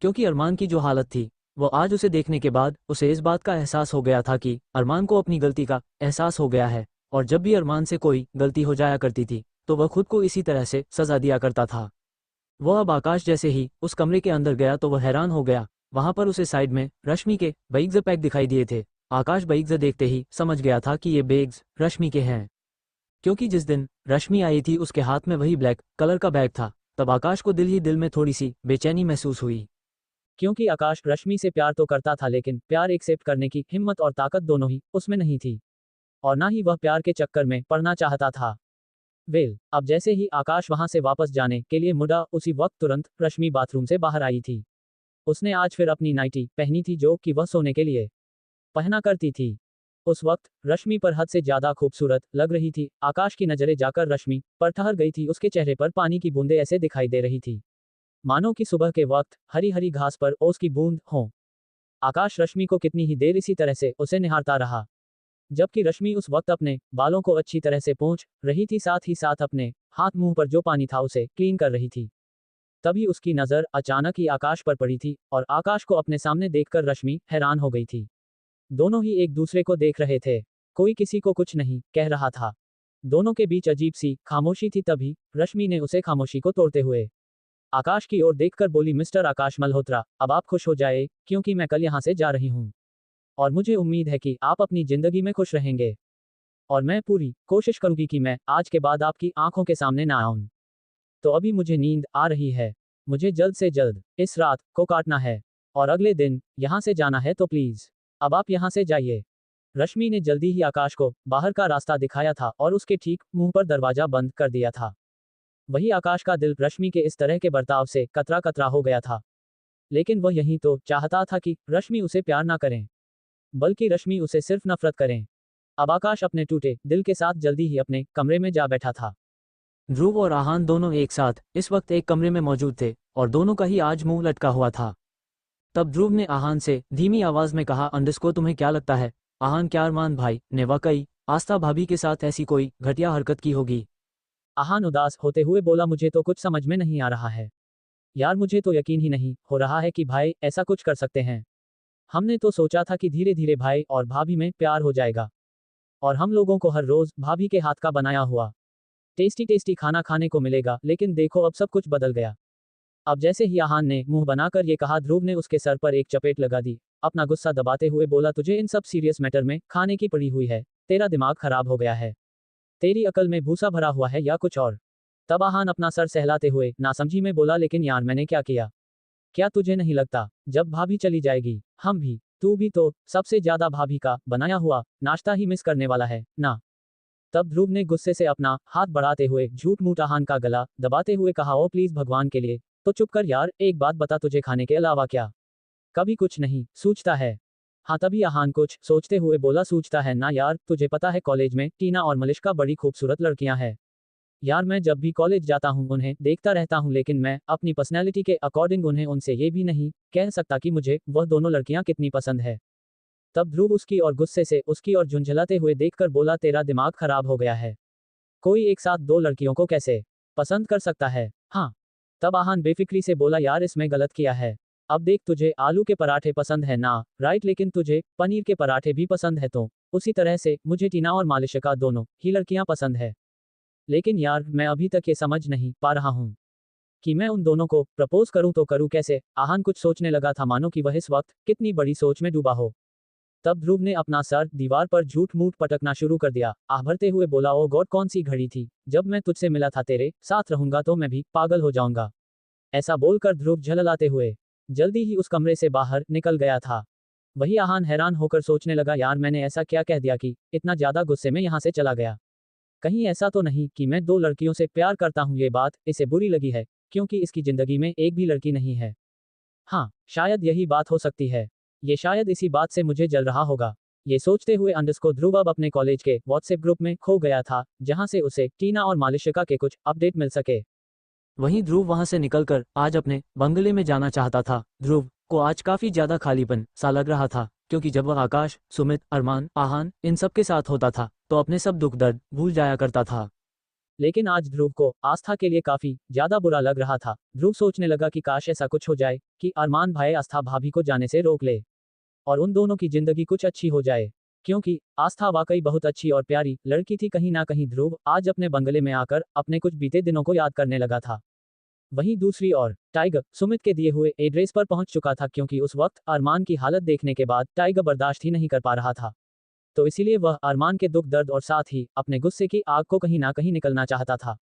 क्योंकि अरमान की जो हालत थी वो आज उसे देखने के बाद उसे इस बात का एहसास हो गया था कि अरमान को अपनी गलती का एहसास हो गया है और जब भी अरमान से कोई गलती हो जाया करती थी तो वह खुद को इसी तरह से सजा दिया करता था। वह अब आकाश जैसे ही उस कमरे के अंदर गया तो वह हैरान हो गया। वहां पर उसे साइड में रश्मि के बैग्स पैक दिखाई दिए थे। आकाश बैग्स देखते ही समझ गया था कि ये बैग्स रश्मि के हैं, क्योंकि जिस दिन रश्मि आई थी उसके हाथ में वही ब्लैक कलर का बैग था। तब आकाश को दिल ही दिल में थोड़ी सी बेचैनी महसूस हुई, क्योंकि आकाश रश्मि से प्यार तो करता था, लेकिन प्यार एक्सेप्ट करने की हिम्मत और ताकत दोनों ही उसमें नहीं थी। और ना ही वह प्यार के चक्कर में पड़ना चाहता था। वेल, अब जैसे ही आकाश वहां से वापस जाने के लिए मुड़ा, उसी वक्त तुरंत रश्मि बाथरूम से बाहर आई थी। उसने आज फिर अपनी नाइटी पहनी थी जो कि वह सोने के लिए पहना करती थी। उस वक्त रश्मि पर हद से ज्यादा खूबसूरत लग रही थी। आकाश की नजरें जाकर रश्मि पर ठहर गई थी। उसके चेहरे पर पानी की बूंदें ऐसे दिखाई दे रही थी मानो कि सुबह के वक्त हरी हरी घास पर ओस की बूंद हो। आकाश रश्मि को कितनी ही देर इसी तरह से उसे निहारता रहा, जबकि रश्मि उस वक्त अपने बालों को अच्छी तरह से पोंछ रही थी, साथ ही साथ अपने हाथ मुंह पर जो पानी था उसे क्लीन कर रही थी। तभी उसकी नजर अचानक ही आकाश पर पड़ी थी और आकाश को अपने सामने देखकर रश्मि हैरान हो गई थी। दोनों ही एक दूसरे को देख रहे थे, कोई किसी को कुछ नहीं कह रहा था। दोनों के बीच अजीब सी खामोशी थी। तभी रश्मि ने उसे खामोशी को तोड़ते हुए आकाश की ओर देखकर बोली, मिस्टर आकाश मल्होत्रा, अब आप खुश हो जाए, क्योंकि मैं कल यहाँ से जा रही हूँ और मुझे उम्मीद है कि आप अपनी जिंदगी में खुश रहेंगे। और मैं पूरी कोशिश करूंगी कि मैं आज के बाद आपकी आंखों के सामने ना आऊं। तो अभी मुझे नींद आ रही है, मुझे जल्द से जल्द इस रात को काटना है और अगले दिन यहाँ से जाना है, तो प्लीज अब आप यहाँ से जाइए। रश्मि ने जल्दी ही आकाश को बाहर का रास्ता दिखाया था और उसके ठीक मुंह पर दरवाजा बंद कर दिया था। वही आकाश का दिल रश्मि के इस तरह के बर्ताव से कतरा कतरा हो गया था, लेकिन वह यही तो चाहता था कि रश्मि उसे प्यार ना करें, बल्कि रश्मि उसे सिर्फ नफरत करें। अब आकाश अपने टूटे दिल के साथ जल्दी ही अपने कमरे में जा बैठा था। ध्रुव और आहान दोनों एक साथ इस वक्त एक कमरे में मौजूद थे और दोनों का ही आज मुंह लटका हुआ था। तब ध्रुव ने आहान से धीमी आवाज में कहा, अंडरस्को तुम्हें क्या लगता है आहान, क्या अरमान भाई ने वाकई आस्था भाभी के साथ ऐसी कोई घटिया हरकत की होगी? आहान उदास होते हुए बोला, मुझे तो कुछ समझ में नहीं आ रहा है यार, मुझे तो यकीन ही नहीं हो रहा है कि भाई ऐसा कुछ कर सकते हैं। हमने तो सोचा था कि धीरे धीरे भाई और भाभी में प्यार हो जाएगा और हम लोगों को हर रोज भाभी के हाथ का बनाया हुआ टेस्टी टेस्टी खाना खाने को मिलेगा, लेकिन देखो अब सब कुछ बदल गया। अब जैसे ही आहान ने मुंह बनाकर ये कहा, ध्रुव ने उसके सर पर एक चपेट लगा दी। अपना गुस्सा दबाते हुए बोला, तुझे इन सब सीरियस मैटर में खाने की पड़ी हुई है, तेरा दिमाग खराब हो गया है, तेरी अकल में भूसा भरा हुआ है या कुछ और? तब आहान अपना सर सहलाते हुए नासमझी में बोला, लेकिन यार मैंने क्या किया? क्या तुझे नहीं लगता जब भाभी चली जाएगी हम भी, तू भी तो सबसे ज्यादा भाभी का बनाया हुआ नाश्ता ही मिस करने वाला है ना? तब ध्रुव ने गुस्से से अपना हाथ बढ़ाते हुए झूठ मूठ आहान का गला दबाते हुए कहा, ओ प्लीज भगवान के लिए तो चुप कर यार, एक बात बता, तुझे खाने के अलावा क्या कभी कुछ नहीं सूझता है? हाँ, तभी आहान कुछ सोचते हुए बोला, सूझता है ना यार, तुझे पता है कॉलेज में टीना और मलिश्का बड़ी खूबसूरत लड़कियां हैं यार, मैं जब भी कॉलेज जाता हूँ उन्हें देखता रहता हूँ, लेकिन मैं अपनी पर्सनैलिटी के अकॉर्डिंग उन्हें उनसे ये भी नहीं कह सकता कि मुझे वह दोनों लड़कियां कितनी पसंद है। तब ध्रुव उसकी और गुस्से से उसकी और झुंझलाते हुए देखकर बोला, तेरा दिमाग खराब हो गया है, कोई एक साथ दो लड़कियों को कैसे पसंद कर सकता है? हाँ। तब आहान बेफिक्री से बोला, यार इसमें गलत किया है, अब देख तुझे आलू के पराठे पसंद है ना, राइट, लेकिन तुझे पनीर के पराठे भी पसंद है, तो उसी तरह से मुझे टीना और मालिशिका दोनों ही लड़कियां पसंद है, लेकिन यार मैं अभी तक ये समझ नहीं पा रहा हूँ कि मैं उन दोनों को प्रपोज करूं तो करूं कैसे। आहान कुछ सोचने लगा था, मानो कि वह इस वक्त कितनी बड़ी सोच में डूबा हो। तब ध्रुव ने अपना सर दीवार पर झूठ मूठ पटकना शुरू कर दिया, आह भरते हुए बोला, ओ गॉड, कौन सी घड़ी थी जब मैं तुझसे मिला था, तेरे साथ रहूंगा तो मैं भी पागल हो जाऊंगा। ऐसा बोलकर ध्रुव झललाते हुए जल्दी ही उस कमरे से बाहर निकल गया था। वही आहान हैरान होकर सोचने लगा, यार मैंने ऐसा क्या कह दिया कि इतना ज्यादा गुस्से में यहाँ से चला गया? कहीं ऐसा तो नहीं कि मैं दो लड़कियों से प्यार करता हूँ, ये बात इसे बुरी लगी है क्योंकि इसकी जिंदगी में एक भी लड़की नहीं है? हाँ, शायद यही बात हो सकती है, ये शायद इसी बात से मुझे जल रहा होगा। ये सोचते हुए अंडरस्को ध्रुव अब अपने कॉलेज के व्हाट्सएप ग्रुप में खो गया था, जहां से उसे टीना और मालिशिका के कुछ अपडेट मिल सके। वहीं ध्रुव वहां से निकलकर आज अपने बंगले में जाना चाहता था। ध्रुव को आज काफी ज्यादा खालीपन सा लग रहा था, क्योंकि जब वह आकाश, सुमित, अरमान, आहान इन सब के साथ होता था तो अपने सब दुख दर्द भूल जाया करता था। लेकिन आज ध्रुव को आस्था के लिए काफी ज्यादा बुरा लग रहा था। ध्रुव सोचने लगा कि काश ऐसा कुछ हो जाए कि अरमान भाई आस्था भाभी को जाने से रोक ले और उन दोनों की जिंदगी कुछ अच्छी हो जाए, क्योंकि आस्था वाकई बहुत अच्छी और प्यारी लड़की थी। कहीं ना कहीं ध्रुव आज अपने बंगले में आकर अपने कुछ बीते दिनों को याद करने लगा था। वहीं दूसरी ओर टाइगर सुमित के दिए हुए एड्रेस पर पहुंच चुका था, क्योंकि उस वक्त अरमान की हालत देखने के बाद टाइगर बर्दाश्त ही नहीं कर पा रहा था, तो इसीलिए वह अरमान के दुख दर्द और साथ ही अपने गुस्से की आग को कहीं ना कहीं निकलना चाहता था।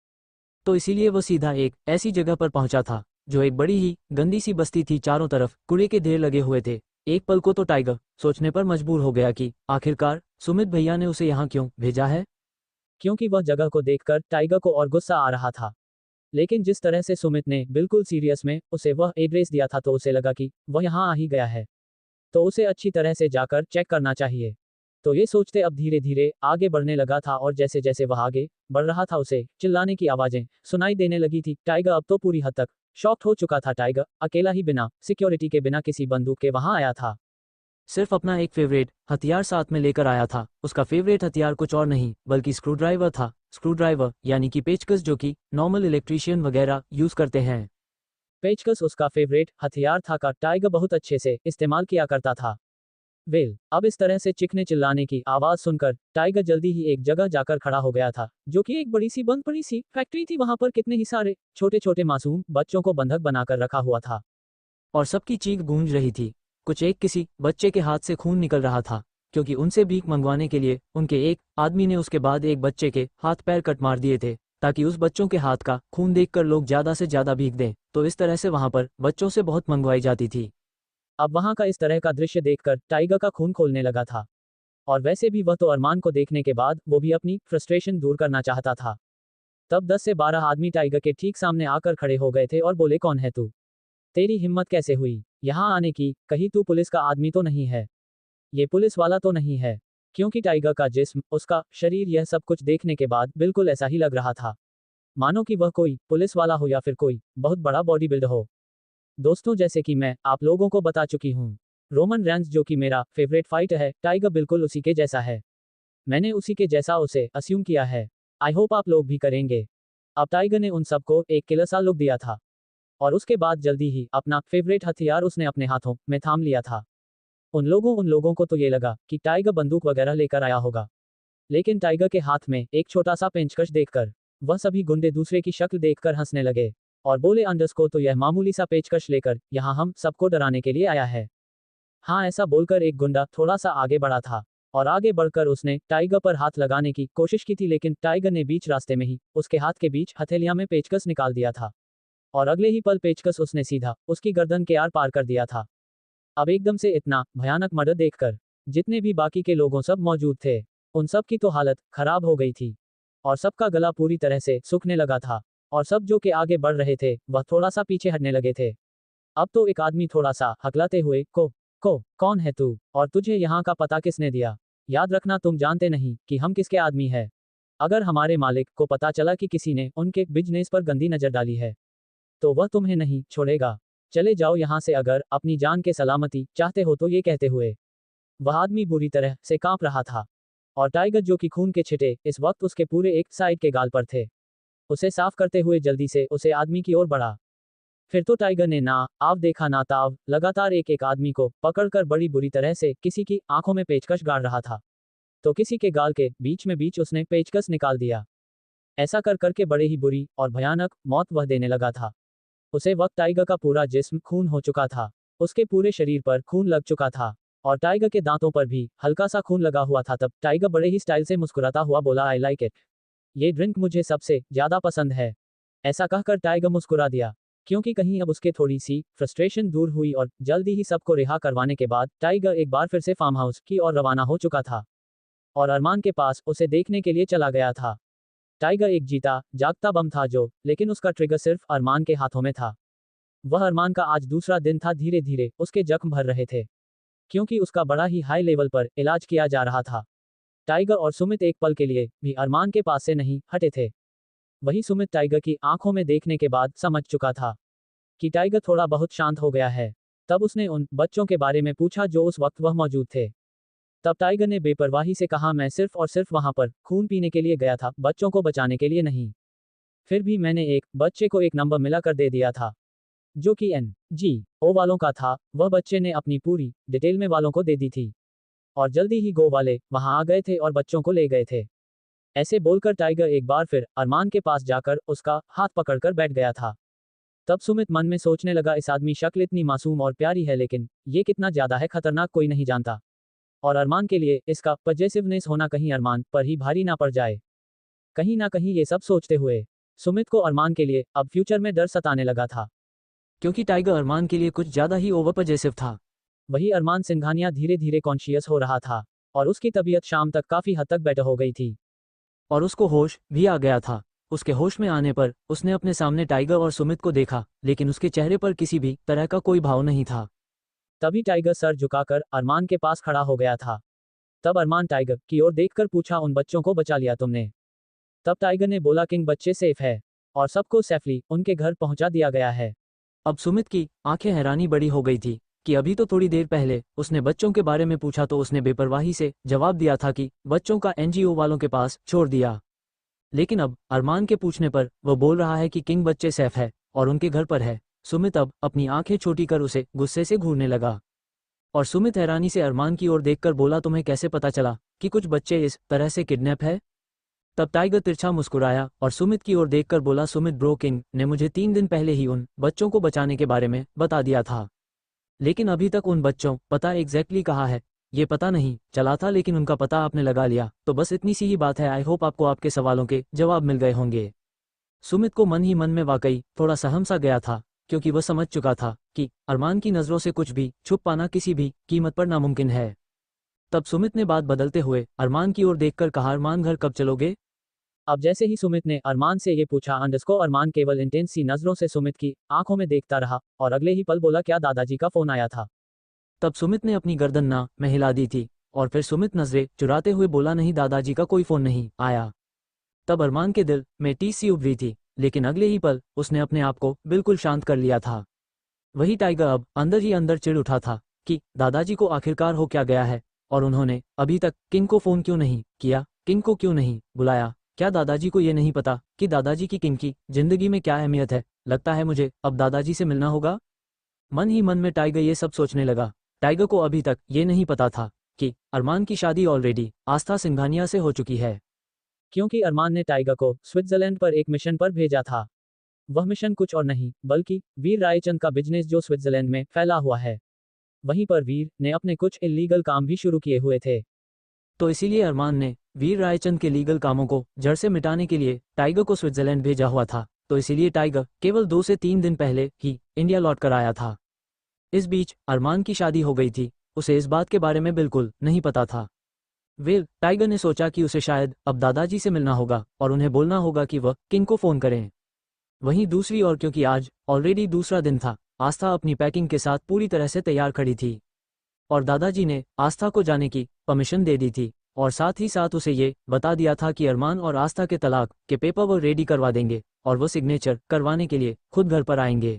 तो इसीलिए वह सीधा एक ऐसी जगह पर पहुंचा था जो एक बड़ी ही गंदी सी बस्ती थी। चारों तरफ कूड़े के ढेर लगे हुए थे। एक पल को तो टाइगर सोचने पर मजबूर हो गया कि आखिरकार सुमित भैया ने उसे यहाँ क्यों भेजा है? क्योंकि वह जगह को देखकर टाइगर को और गुस्सा आ रहा था। लेकिन जिस तरह से सुमित ने बिल्कुल सीरियस में उसे वह एड्रेस दिया था तो उसे लगा कि वह यहाँ आ ही गया है, तो उसे अच्छी तरह से जाकर चेक करना चाहिए। तो ये सोचते अब धीरे धीरे आगे बढ़ने लगा था और जैसे जैसे वह आगे बढ़ रहा था उसे चिल्लाने की आवाजें सुनाई देने लगी थी। टाइगर अब तो पूरी हद तक शॉक्ड हो चुका था। टाइगर अकेला ही बिना सिक्योरिटी के बिना किसी बंदूक के वहां आया था। सिर्फ अपना एक फेवरेट हथियार साथ में लेकर आया था। उसका फेवरेट हथियार कुछ और नहीं बल्कि स्क्रूड्राइवर था। स्क्रूड्राइवर यानी कि पेचकस, जो कि नॉर्मल इलेक्ट्रीशियन वगैरह यूज करते हैं। पेचकस उसका फेवरेट हथियार था का टाइगर बहुत अच्छे से इस्तेमाल किया करता था। वेल, अब इस तरह से चीखने चिल्लाने की आवाज सुनकर टाइगर जल्दी ही एक जगह जाकर खड़ा हो गया था, जो कि एक बड़ी सी बंद पड़ी सी फैक्ट्री थी। वहां पर कितने ही सारे छोटे छोटे मासूम बच्चों को बंधक बनाकर रखा हुआ था और सबकी चीख गूंज रही थी। कुछ एक किसी बच्चे के हाथ से खून निकल रहा था, क्योंकि उनसे भीख मंगवाने के लिए उनके एक आदमी ने उसके बाद एक बच्चे के हाथ पैर कट मार दिए थे, ताकि उस बच्चों के हाथ का खून देखकर लोग ज्यादा से ज्यादा भीख दें। तो इस तरह से वहां पर बच्चों से बहुत मंगवाई जाती थी। अब वहां का इस तरह का दृश्य देखकर टाइगर का खून खोलने लगा था। और वैसे भी वह तो अरमान को देखने के बाद वो भी अपनी फ्रस्ट्रेशन दूर करना चाहता था। तब 10 से 12 आदमी टाइगर के ठीक सामने आकर खड़े हो गए थे और बोले, कौन है तू? तेरी हिम्मत कैसे हुई यहाँ आने की? कहीं तू पुलिस का आदमी तो नहीं है? ये पुलिस वाला तो नहीं है? क्योंकि टाइगर का जिस्म, उसका शरीर, यह सब कुछ देखने के बाद बिल्कुल ऐसा ही लग रहा था, मानो कि वह कोई पुलिस वाला हो या फिर कोई बहुत बड़ा बॉडी बिल्डर हो। दोस्तों, जैसे कि मैं आप लोगों को बता चुकी हूँ, रोमन रेंस जो कि मेरा फेवरेट फाइट है, टाइगर बिल्कुल उसी के जैसा है। मैंने उसी के जैसा उसे अस्यूम किया है। आई होप आप लोग भी करेंगे। अब टाइगर ने उन सबको एक किलर सा लुक दिया था और उसके बाद जल्दी ही अपना फेवरेट हथियार उसने अपने हाथों में थाम लिया था। उन लोगों को तो ये लगा कि टाइगर बंदूक वगैरह लेकर आया होगा, लेकिन टाइगर के हाथ में एक छोटा सा पेंचकश देखकर वह सभी गुंडे दूसरे की शक्ल देखकर हंसने लगे और बोले, अंडर्स को तो यह मामूली सा पेचकश लेकर यहाँ हम सबको डराने के लिए आया है। हाँ, ऐसा बोलकर एक गुंडा थोड़ा सा आगे बढ़ा था और आगे बढ़कर उसने टाइगर पर हाथ लगाने की कोशिश की थी, लेकिन टाइगर ने बीच रास्ते में ही उसके हाथ के बीच हथेलियां में पेचकस निकाल दिया था और अगले ही पल पेचकस उसने सीधा उसकी गर्दन के आर पार कर दिया था। अब एकदम से इतना भयानक मर्डर देखकर जितने भी बाकी के लोगों सब मौजूद थे, उन सब की तो हालत खराब हो गई थी और सबका गला पूरी तरह से सूखने लगा था और सब जो के आगे बढ़ रहे थे वह थोड़ा सा पीछे हटने लगे थे। अब तो एक आदमी थोड़ा सा हकलाते हुए, कौन है तू और तुझे यहाँ का पता किसने दिया? याद रखना, तुम जानते नहीं कि हम किसके आदमी है। अगर हमारे मालिक को पता चला कि किसी ने उनके बिजनेस पर गंदी नजर डाली है तो वह तुम्हें नहीं छोड़ेगा। चले जाओ यहाँ से अगर अपनी जान के सलामती चाहते हो तो। ये कहते हुए वह आदमी बुरी तरह से कांप रहा था और टाइगर, जो कि खून के छिटे इस वक्त उसके पूरे एक साइड के गाल पर थे, उसे साफ करते हुए जल्दी से उसे आदमी की ओर बढ़ा। फिर तो टाइगर ने ना आव देखा ना ताव, लगातार एक एक आदमी को पकड़कर बड़ी बुरी तरह से किसी की आंखों में पेचकश गाड़ रहा था तो किसी के गाल के बीच उसने पेचकस निकाल दिया। ऐसा कर करके बड़े ही बुरी और भयानक मौत वह देने लगा था। उसे वक्त टाइगर का पूरा जिस्म खून हो चुका था, उसके पूरे शरीर पर खून लग चुका था और टाइगर के दांतों पर भी हल्का सा खून लगा हुआ था। तब टाइगर बड़े ही स्टाइल से मुस्कुराता हुआ बोला, आई लाइक इट। ये ड्रिंक मुझे सबसे ज्यादा पसंद है। ऐसा कहकर टाइगर मुस्कुरा दिया, क्योंकि कहीं अब उसके थोड़ी सी फ्रस्ट्रेशन दूर हुई और जल्दी ही सबको रिहा करवाने के बाद टाइगर एक बार फिर से फार्म हाउस की ओर रवाना हो चुका था और अरमान के पास उसे देखने के लिए चला गया था। टाइगर एक जीता जागता बम था जो, लेकिन उसका ट्रिगर सिर्फ अरमान के हाथों में था। वह अरमान का आज दूसरा दिन था। धीरे धीरे उसके जख्म भर रहे थे, क्योंकि उसका बड़ा ही हाई लेवल पर इलाज किया जा रहा था। टाइगर और सुमित एक पल के लिए भी अरमान के पास से नहीं हटे थे। वही सुमित टाइगर की आंखों में देखने के बाद समझ चुका था कि टाइगर थोड़ा बहुत शांत हो गया है। तब उसने उन बच्चों के बारे में पूछा जो उस वक्त वह मौजूद थे। तब टाइगर ने बेपरवाही से कहा, मैं सिर्फ और सिर्फ वहां पर खून पीने के लिए गया था, बच्चों को बचाने के लिए नहीं। फिर भी मैंने एक बच्चे को एक नंबर मिला कर दे दिया था जो कि NGO वालों का था। वह बच्चे ने अपनी पूरी डिटेल में वालों को दे दी थी और जल्दी ही गो वाले वहां आ गए थे और बच्चों को ले गए थे। ऐसे बोलकर टाइगर एक बार फिर अरमान के पास जाकर उसका हाथ पकड़कर बैठ गया था। तब सुमित मन में सोचने लगा, इस आदमी शक्ल इतनी मासूम और प्यारी है, लेकिन ये कितना ज्यादा है खतरनाक कोई नहीं जानता। और अरमान के लिए इसका पजेसिवनेस होना कहीं अरमान पर ही भारी ना पड़ जाए। कहीं ना कहीं ये सब सोचते हुए सुमित को अरमान के लिए अब फ्यूचर में डर सताने लगा था, क्योंकि टाइगर अरमान के लिए कुछ ज्यादा ही ओवर पजेसिव था। वही अरमान सिंघानिया धीरे धीरे कॉन्शियस हो रहा था और उसकी तबीयत शाम तक काफी हद तक बेटर हो गई थी। और उसको होश भी आ गया था। उसके होश में आने पर उसने अपने सामने टाइगर और सुमित को देखा, लेकिन उसके चेहरे पर किसी भी तरह का कोई भाव नहीं था। तभी टाइगर सर झुकाकर अरमान के पास खड़ा हो गया था। तब अरमान टाइगर की ओर देखकर पूछा, उन बच्चों को बचा लिया तुमने? तब टाइगर ने बोला, किंग बच्चे सेफ है और सबको सेफली उनके घर पहुंचा दिया गया है। अब सुमित की आंखें हैरानी बड़ी हो गई थी कि अभी तो थोड़ी देर पहले उसने बच्चों के बारे में पूछा तो उसने बेपरवाही से जवाब दिया था कि बच्चों का एनजीओ वालों के पास छोड़ दिया। लेकिन अब अरमान के पूछने पर वह बोल रहा है कि किंग बच्चे सेफ है और उनके घर पर है। सुमित अब अपनी आंखें छोटी कर उसे गुस्से से घूरने लगा। और सुमित हैरानी से अरमान की ओर देखकर बोला, तुम्हें कैसे पता चला कि कुछ बच्चे इस तरह से किडनैप है? तब टाइगर तिरछा मुस्कुराया और सुमित की ओर देखकर बोला, सुमित ब्रो, किंग ने मुझे 3 दिन पहले ही उन बच्चों को बचाने के बारे में बता दिया था। लेकिन अभी तक उन बच्चों पता एग्जैक्टली कहाँ है ये पता नहीं चला था, लेकिन उनका पता आपने लगा लिया। तो बस इतनी सी ही बात है। आई होप आपको आपके सवालों के जवाब मिल गए होंगे। सुमित को मन ही मन में वाकई थोड़ा सहम सा गया था, क्योंकि वह समझ चुका था कि अरमान की नज़रों से कुछ भी छुप पाना किसी भी कीमत पर नामुमकिन है। तब सुमित ने बात बदलते हुए अरमान की ओर देखकर कहा, अरमान घर कब चलोगे? अब जैसे ही सुमित ने अरमान से ये पूछा, अरमान केवल इंटेंस सी नजरों से सुमित की आंखों में देखता रहा और अगले ही पल बोला, क्या दादाजी का फोन आया था? तब सुमित ने अपनी गर्दन ना में हिला दी थी और फिर सुमित नजरें चुराते हुए बोला, नहीं दादाजी का कोई फोन नहीं आया। तब अरमान के दिल में टीस सी उभ रही थी, लेकिन अगले ही पल उसने अपने आप को बिल्कुल शांत कर लिया था। वही टाइगर अब अंदर ही अंदर चिढ़ उठा था कि दादाजी को आखिरकार हो क्या गया है और उन्होंने अभी तक किंग को फोन क्यों नहीं किया, किंग को क्यों नहीं बुलाया। क्या दादाजी को ये नहीं पता कि दादाजी की किंग की जिंदगी में क्या अहमियत है? लगता है मुझे अब दादाजी से मिलना होगा। मन ही मन में टाइगर ये सब सोचने लगा। टाइगर को अभी तक ये नहीं पता था कि अरमान की शादी ऑलरेडी आस्था सिंघानिया से हो चुकी है। क्योंकि अरमान ने टाइगर को स्विट्जरलैंड पर एक मिशन पर भेजा था। वह मिशन कुछ और नहीं बल्कि वीर रायचंद का बिजनेस जो स्विट्जरलैंड में फैला हुआ है। वहीं पर वीर ने अपने कुछ इलीगल काम भी शुरू किए हुए थे। तो इसीलिए अरमान ने वीर रायचंद के लीगल कामों को जड़ से मिटाने के लिए टाइगर को स्विट्जरलैंड भेजा हुआ था। तो इसीलिए टाइगर केवल 2 से 3 दिन पहले ही इंडिया लौट कर आया था। इस बीच अरमान की शादी हो गई थी, उसे इस बात के बारे में बिल्कुल नहीं पता था। टाइगर ने सोचा कि उसे शायद अब दादाजी से मिलना होगा और उन्हें बोलना होगा कि वह किंग को फोन करें। वहीं दूसरी ओर क्योंकि आज ऑलरेडी दूसरा दिन था, आस्था अपनी पैकिंग के साथ पूरी तरह से तैयार खड़ी थी और दादाजी ने आस्था को जाने की परमिशन दे दी थी और साथ ही साथ उसे ये बता दिया था कि अरमान और आस्था के तलाक के पेपर वो रेडी करवा देंगे और वो सिग्नेचर करवाने के लिए खुद घर पर आएंगे।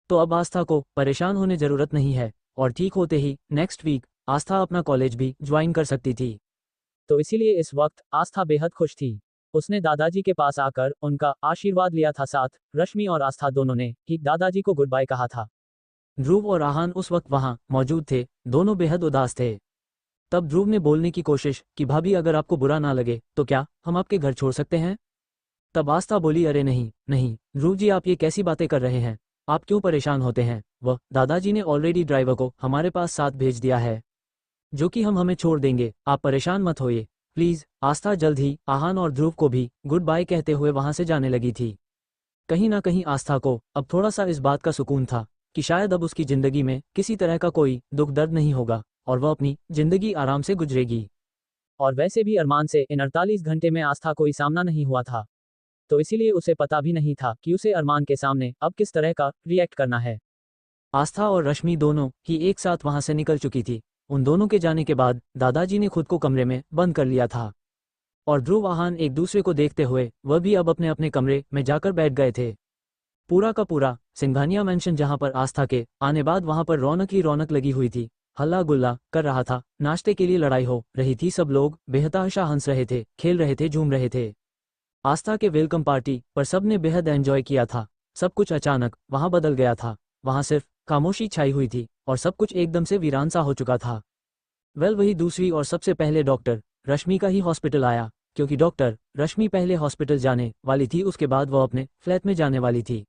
तो अब आस्था को परेशान होने जरूरत नहीं है और ठीक होते ही नेक्स्ट वीक आस्था अपना कॉलेज भी ज्वाइन कर सकती थी। तो इसीलिए इस वक्त आस्था बेहद खुश थी। उसने दादाजी के पास आकर उनका आशीर्वाद लिया था। साथ रश्मि और आस्था दोनों ने ही दादाजी को गुड बाय कहा था। ध्रुव और आहान उस वक्त वहां मौजूद थे, दोनों बेहद उदास थे। तब ध्रुव ने बोलने की कोशिश कि भाभी अगर आपको बुरा ना लगे तो क्या हम आपके घर छोड़ सकते हैं? तब आस्था बोली, अरे नहीं नहीं ध्रुव जी, आप ये कैसी बातें कर रहे हैं? आप क्यों परेशान होते हैं? वह दादाजी ने ऑलरेडी ड्राइवर को हमारे पास साथ भेज दिया है जो कि हम हमें छोड़ देंगे, आप परेशान मत होइए प्लीज। आस्था जल्द ही आहान और ध्रुव को भी गुड बाय कहते हुए वहां से जाने लगी थी। कहीं ना कहीं आस्था को अब थोड़ा सा इस बात का सुकून था कि शायद अब उसकी जिंदगी में किसी तरह का कोई दुख दर्द नहीं होगा और वह अपनी जिंदगी आराम से गुजरेगी। और वैसे भी अरमान से इन 48 घंटे में आस्था कोई सामना नहीं हुआ था, तो इसीलिए उसे पता भी नहीं था कि उसे अरमान के सामने अब किस तरह का रिएक्ट करना है। आस्था और रश्मि दोनों ही एक साथ वहां से निकल चुकी थी। उन दोनों के जाने के बाद दादाजी ने खुद को कमरे में बंद कर लिया था और ध्रुव आहान एक दूसरे को देखते हुए वह भी अब अपने अपने कमरे में जाकर बैठ गए थे। पूरा का पूरा सिंघानिया मेंशन जहां पर आस्था के आने बाद वहां पर रौनक ही रौनक लगी हुई थी, हल्ला गुल्ला कर रहा था, नाश्ते के लिए लड़ाई हो रही थी, सब लोग बेहताशा हंस रहे थे, खेल रहे थे, झूम रहे थे। आस्था के वेलकम पार्टी पर सबने बेहद एंजॉय किया था। सब कुछ अचानक वहां बदल गया था, वहां सिर्फ खामोशी छाई हुई थी और सब कुछ एकदम से वीरान सा हो चुका था। वही दूसरी और सबसे पहले डॉक्टर रश्मि का ही हॉस्पिटल आया, क्योंकि डॉक्टर रश्मि पहले हॉस्पिटल जाने वाली थी, उसके बाद वह अपने फ्लैट में जाने वाली थी।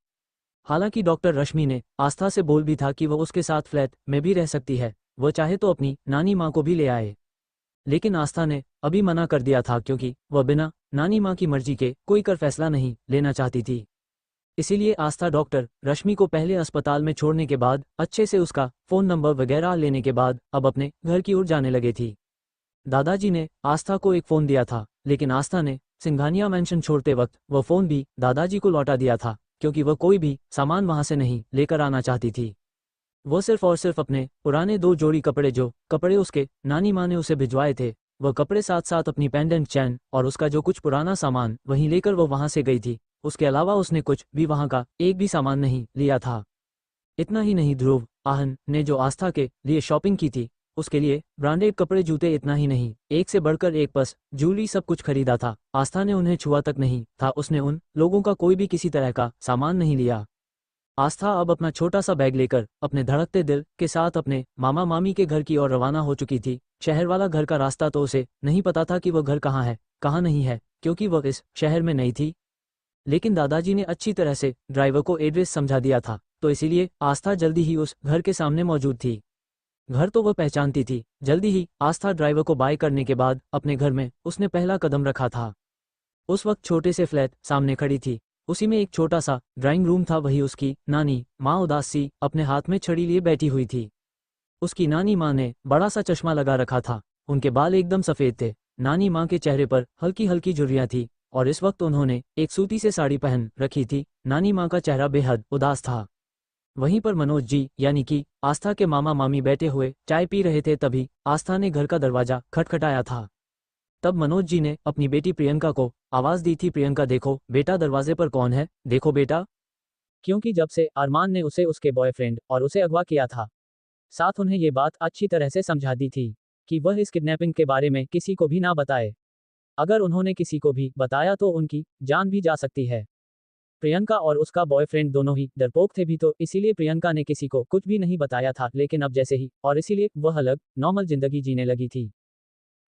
हालांकि डॉक्टर रश्मि ने आस्था से बोल भी था कि वह उसके साथ फ्लैट में भी रह सकती है, वह चाहे तो अपनी नानी माँ को भी ले आए। लेकिन आस्था ने अभी मना कर दिया था क्योंकि वह बिना नानी माँ की मर्जी के कोई कर फैसला नहीं लेना चाहती थी। इसीलिए आस्था डॉक्टर रश्मि को पहले अस्पताल में छोड़ने के बाद अच्छे से उसका फ़ोन नंबर वगैरह लेने के बाद अब अपने घर की ओर जाने लगे थी। दादाजी ने आस्था को एक फ़ोन दिया था, लेकिन आस्था ने सिंघानिया मैंशन छोड़ते वक्त वह फ़ोन भी दादाजी को लौटा दिया था, क्योंकि वह कोई भी सामान वहां से नहीं लेकर आना चाहती थी। वह सिर्फ और सिर्फ अपने पुराने 2 जोड़ी कपड़े उसके नानी माँ ने उसे भिजवाए थे, वह कपड़े साथ साथ अपनी पेंडेंट चैन और उसका जो कुछ पुराना सामान वहीं लेकर वह वहां से गई थी। उसके अलावा उसने कुछ भी वहां का एक भी सामान नहीं लिया था। इतना ही नहीं, ध्रुव आहन ने जो आस्था के लिए शॉपिंग की थी, उसके लिए ब्रांडेड कपड़े, जूते, इतना ही नहीं, एक से बढ़कर एक पर्स, ज्वेलरी, सब कुछ खरीदा था। आस्था ने उन्हें छुआ तक नहीं था, उसने उन लोगों का कोई भी किसी तरह का सामान नहीं लिया। आस्था अब अपना छोटा सा बैग लेकर अपने धड़कते दिल के साथ अपने मामा मामी के घर की ओर रवाना हो चुकी थी। शहर वाला घर का रास्ता तो उसे नहीं पता था कि वह घर कहाँ है, कहाँ नहीं है, क्योंकि वह इस शहर में नई थी। लेकिन दादाजी ने अच्छी तरह से ड्राइवर को एड्रेस समझा दिया था, तो इसीलिए आस्था जल्दी ही उस घर के सामने मौजूद थी। घर तो वह पहचानती थी। जल्दी ही आस्था ड्राइवर को बाय करने के बाद अपने घर में उसने पहला कदम रखा था। उस वक्त छोटे से फ्लैट सामने खड़ी थी, उसी में एक छोटा सा ड्राइंग रूम था। वही उसकी नानी माँ उदास सी अपने हाथ में छड़ी लिए बैठी हुई थी। उसकी नानी माँ ने बड़ा सा चश्मा लगा रखा था, उनके बाल एकदम सफ़ेद थे। नानी माँ के चेहरे पर हल्की हल्की झुर्रियाँ थी और इस वक्त उन्होंने एक सूती से साड़ी पहन रखी थी। नानी माँ का चेहरा बेहद उदास था। वहीं पर मनोज जी यानी कि आस्था के मामा मामी बैठे हुए चाय पी रहे थे। तभी आस्था ने घर का दरवाजा खटखटाया था। तब मनोज जी ने अपनी बेटी प्रियंका को आवाज़ दी थी, प्रियंका देखो बेटा, दरवाजे पर कौन है, देखो बेटा। क्योंकि जब से अरमान ने उसे उसके बॉयफ्रेंड और उसे अगवा किया था, साथ उन्हें ये बात अच्छी तरह से समझा दी थी कि वह इस किडनैपिंग के बारे में किसी को भी ना बताए। अगर उन्होंने किसी को भी बताया तो उनकी जान भी जा सकती है। प्रियंका और उसका बॉयफ्रेंड दोनों ही डरपोक थे भी, तो इसीलिए प्रियंका ने किसी को कुछ भी नहीं बताया था। लेकिन अब जैसे ही और इसीलिए वह अलग नॉर्मल जिंदगी जीने लगी थी।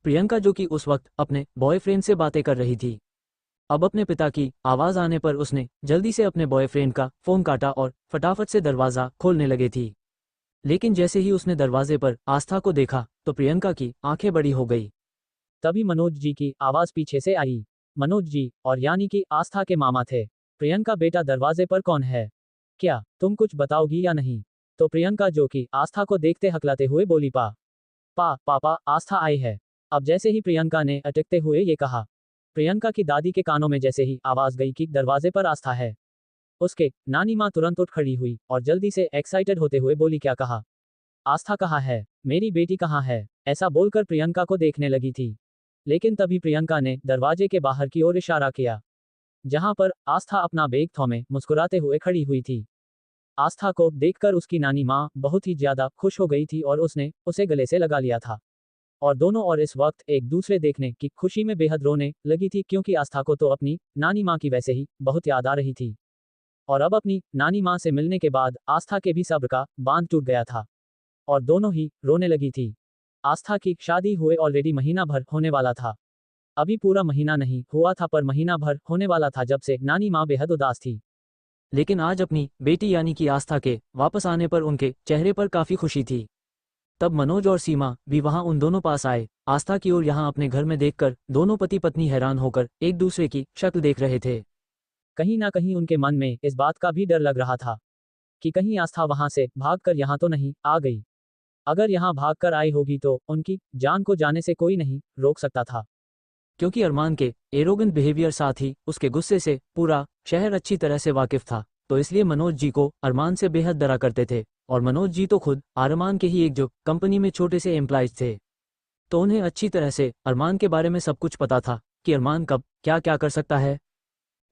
प्रियंका जो कि उस वक्त अपने बॉयफ्रेंड से बातें कर रही थी, अब अपने पिता की आवाज़ आने पर उसने जल्दी से अपने बॉयफ्रेंड का फ़ोन काटा और फटाफट से दरवाज़ा खोलने लगे थी। लेकिन जैसे ही उसने दरवाजे पर आस्था को देखा तो प्रियंका की आंखें बड़ी हो गई। तभी मनोज जी की आवाज पीछे से आई। मनोज जी, और यानी कि आस्था के मामा थे। प्रियंका बेटा, दरवाजे पर कौन है? क्या तुम कुछ बताओगी या नहीं? तो प्रियंका जो कि आस्था को देखते हकलाते हुए बोली, पापा आस्था आई है। अब जैसे ही प्रियंका ने अटकते हुए ये कहा, प्रियंका की दादी के कानों में जैसे ही आवाज गई कि दरवाजे पर आस्था है, उसके नानी माँ तुरंत उठ खड़ी हुई और जल्दी से एक्साइटेड होते हुए बोली, क्या कहा? आस्था कहाँ है? मेरी बेटी कहाँ है? ऐसा बोलकर प्रियंका को देखने लगी थी। लेकिन तभी प्रियंका ने दरवाजे के बाहर की ओर इशारा किया, जहां पर आस्था अपना बैग थॉमे मुस्कुराते हुए खड़ी हुई थी। आस्था को देखकर उसकी नानी माँ बहुत ही ज्यादा खुश हो गई थी और उसने उसे गले से लगा लिया था। और दोनों और इस वक्त एक दूसरे देखने की खुशी में बेहद रोने लगी थी, क्योंकि आस्था को तो अपनी नानी माँ की वैसे ही बहुत याद आ रही थी। और अब अपनी नानी माँ से मिलने के बाद आस्था के भी सब्र का बांध टूट गया था और दोनों ही रोने लगी थी। आस्था की शादी हुए ऑलरेडी महीना भर होने वाला था। अभी पूरा महीना नहीं हुआ था, पर महीना भर होने वाला था जब से नानी माँ बेहद उदास थी। लेकिन आज अपनी बेटी यानी कि आस्था के वापस आने पर उनके चेहरे पर काफ़ी खुशी थी। तब मनोज और सीमा भी वहां उन दोनों पास आए। आस्था की ओर यहाँ अपने घर में देखकर दोनों पति पत्नी हैरान होकर एक दूसरे की शक्ल देख रहे थे। कहीं ना कहीं उनके मन में इस बात का भी डर लग रहा था कि कहीं आस्था वहां से भागकर यहाँ तो नहीं आ गई। अगर यहाँ भागकर आई होगी तो उनकी जान को जाने से कोई नहीं रोक सकता था। क्योंकि अरमान के एरोगेंट बिहेवियर, साथ ही उसके गुस्से से पूरा शहर अच्छी तरह से वाकिफ था, तो इसलिए मनोज जी को अरमान से बेहद डरा करते थे। और मनोज जी तो खुद अरमान के ही एक जो कंपनी में छोटे से एम्प्लॉयज थे, तो उन्हें अच्छी तरह से अरमान के बारे में सब कुछ पता था कि अरमान कब क्या क्या कर सकता है।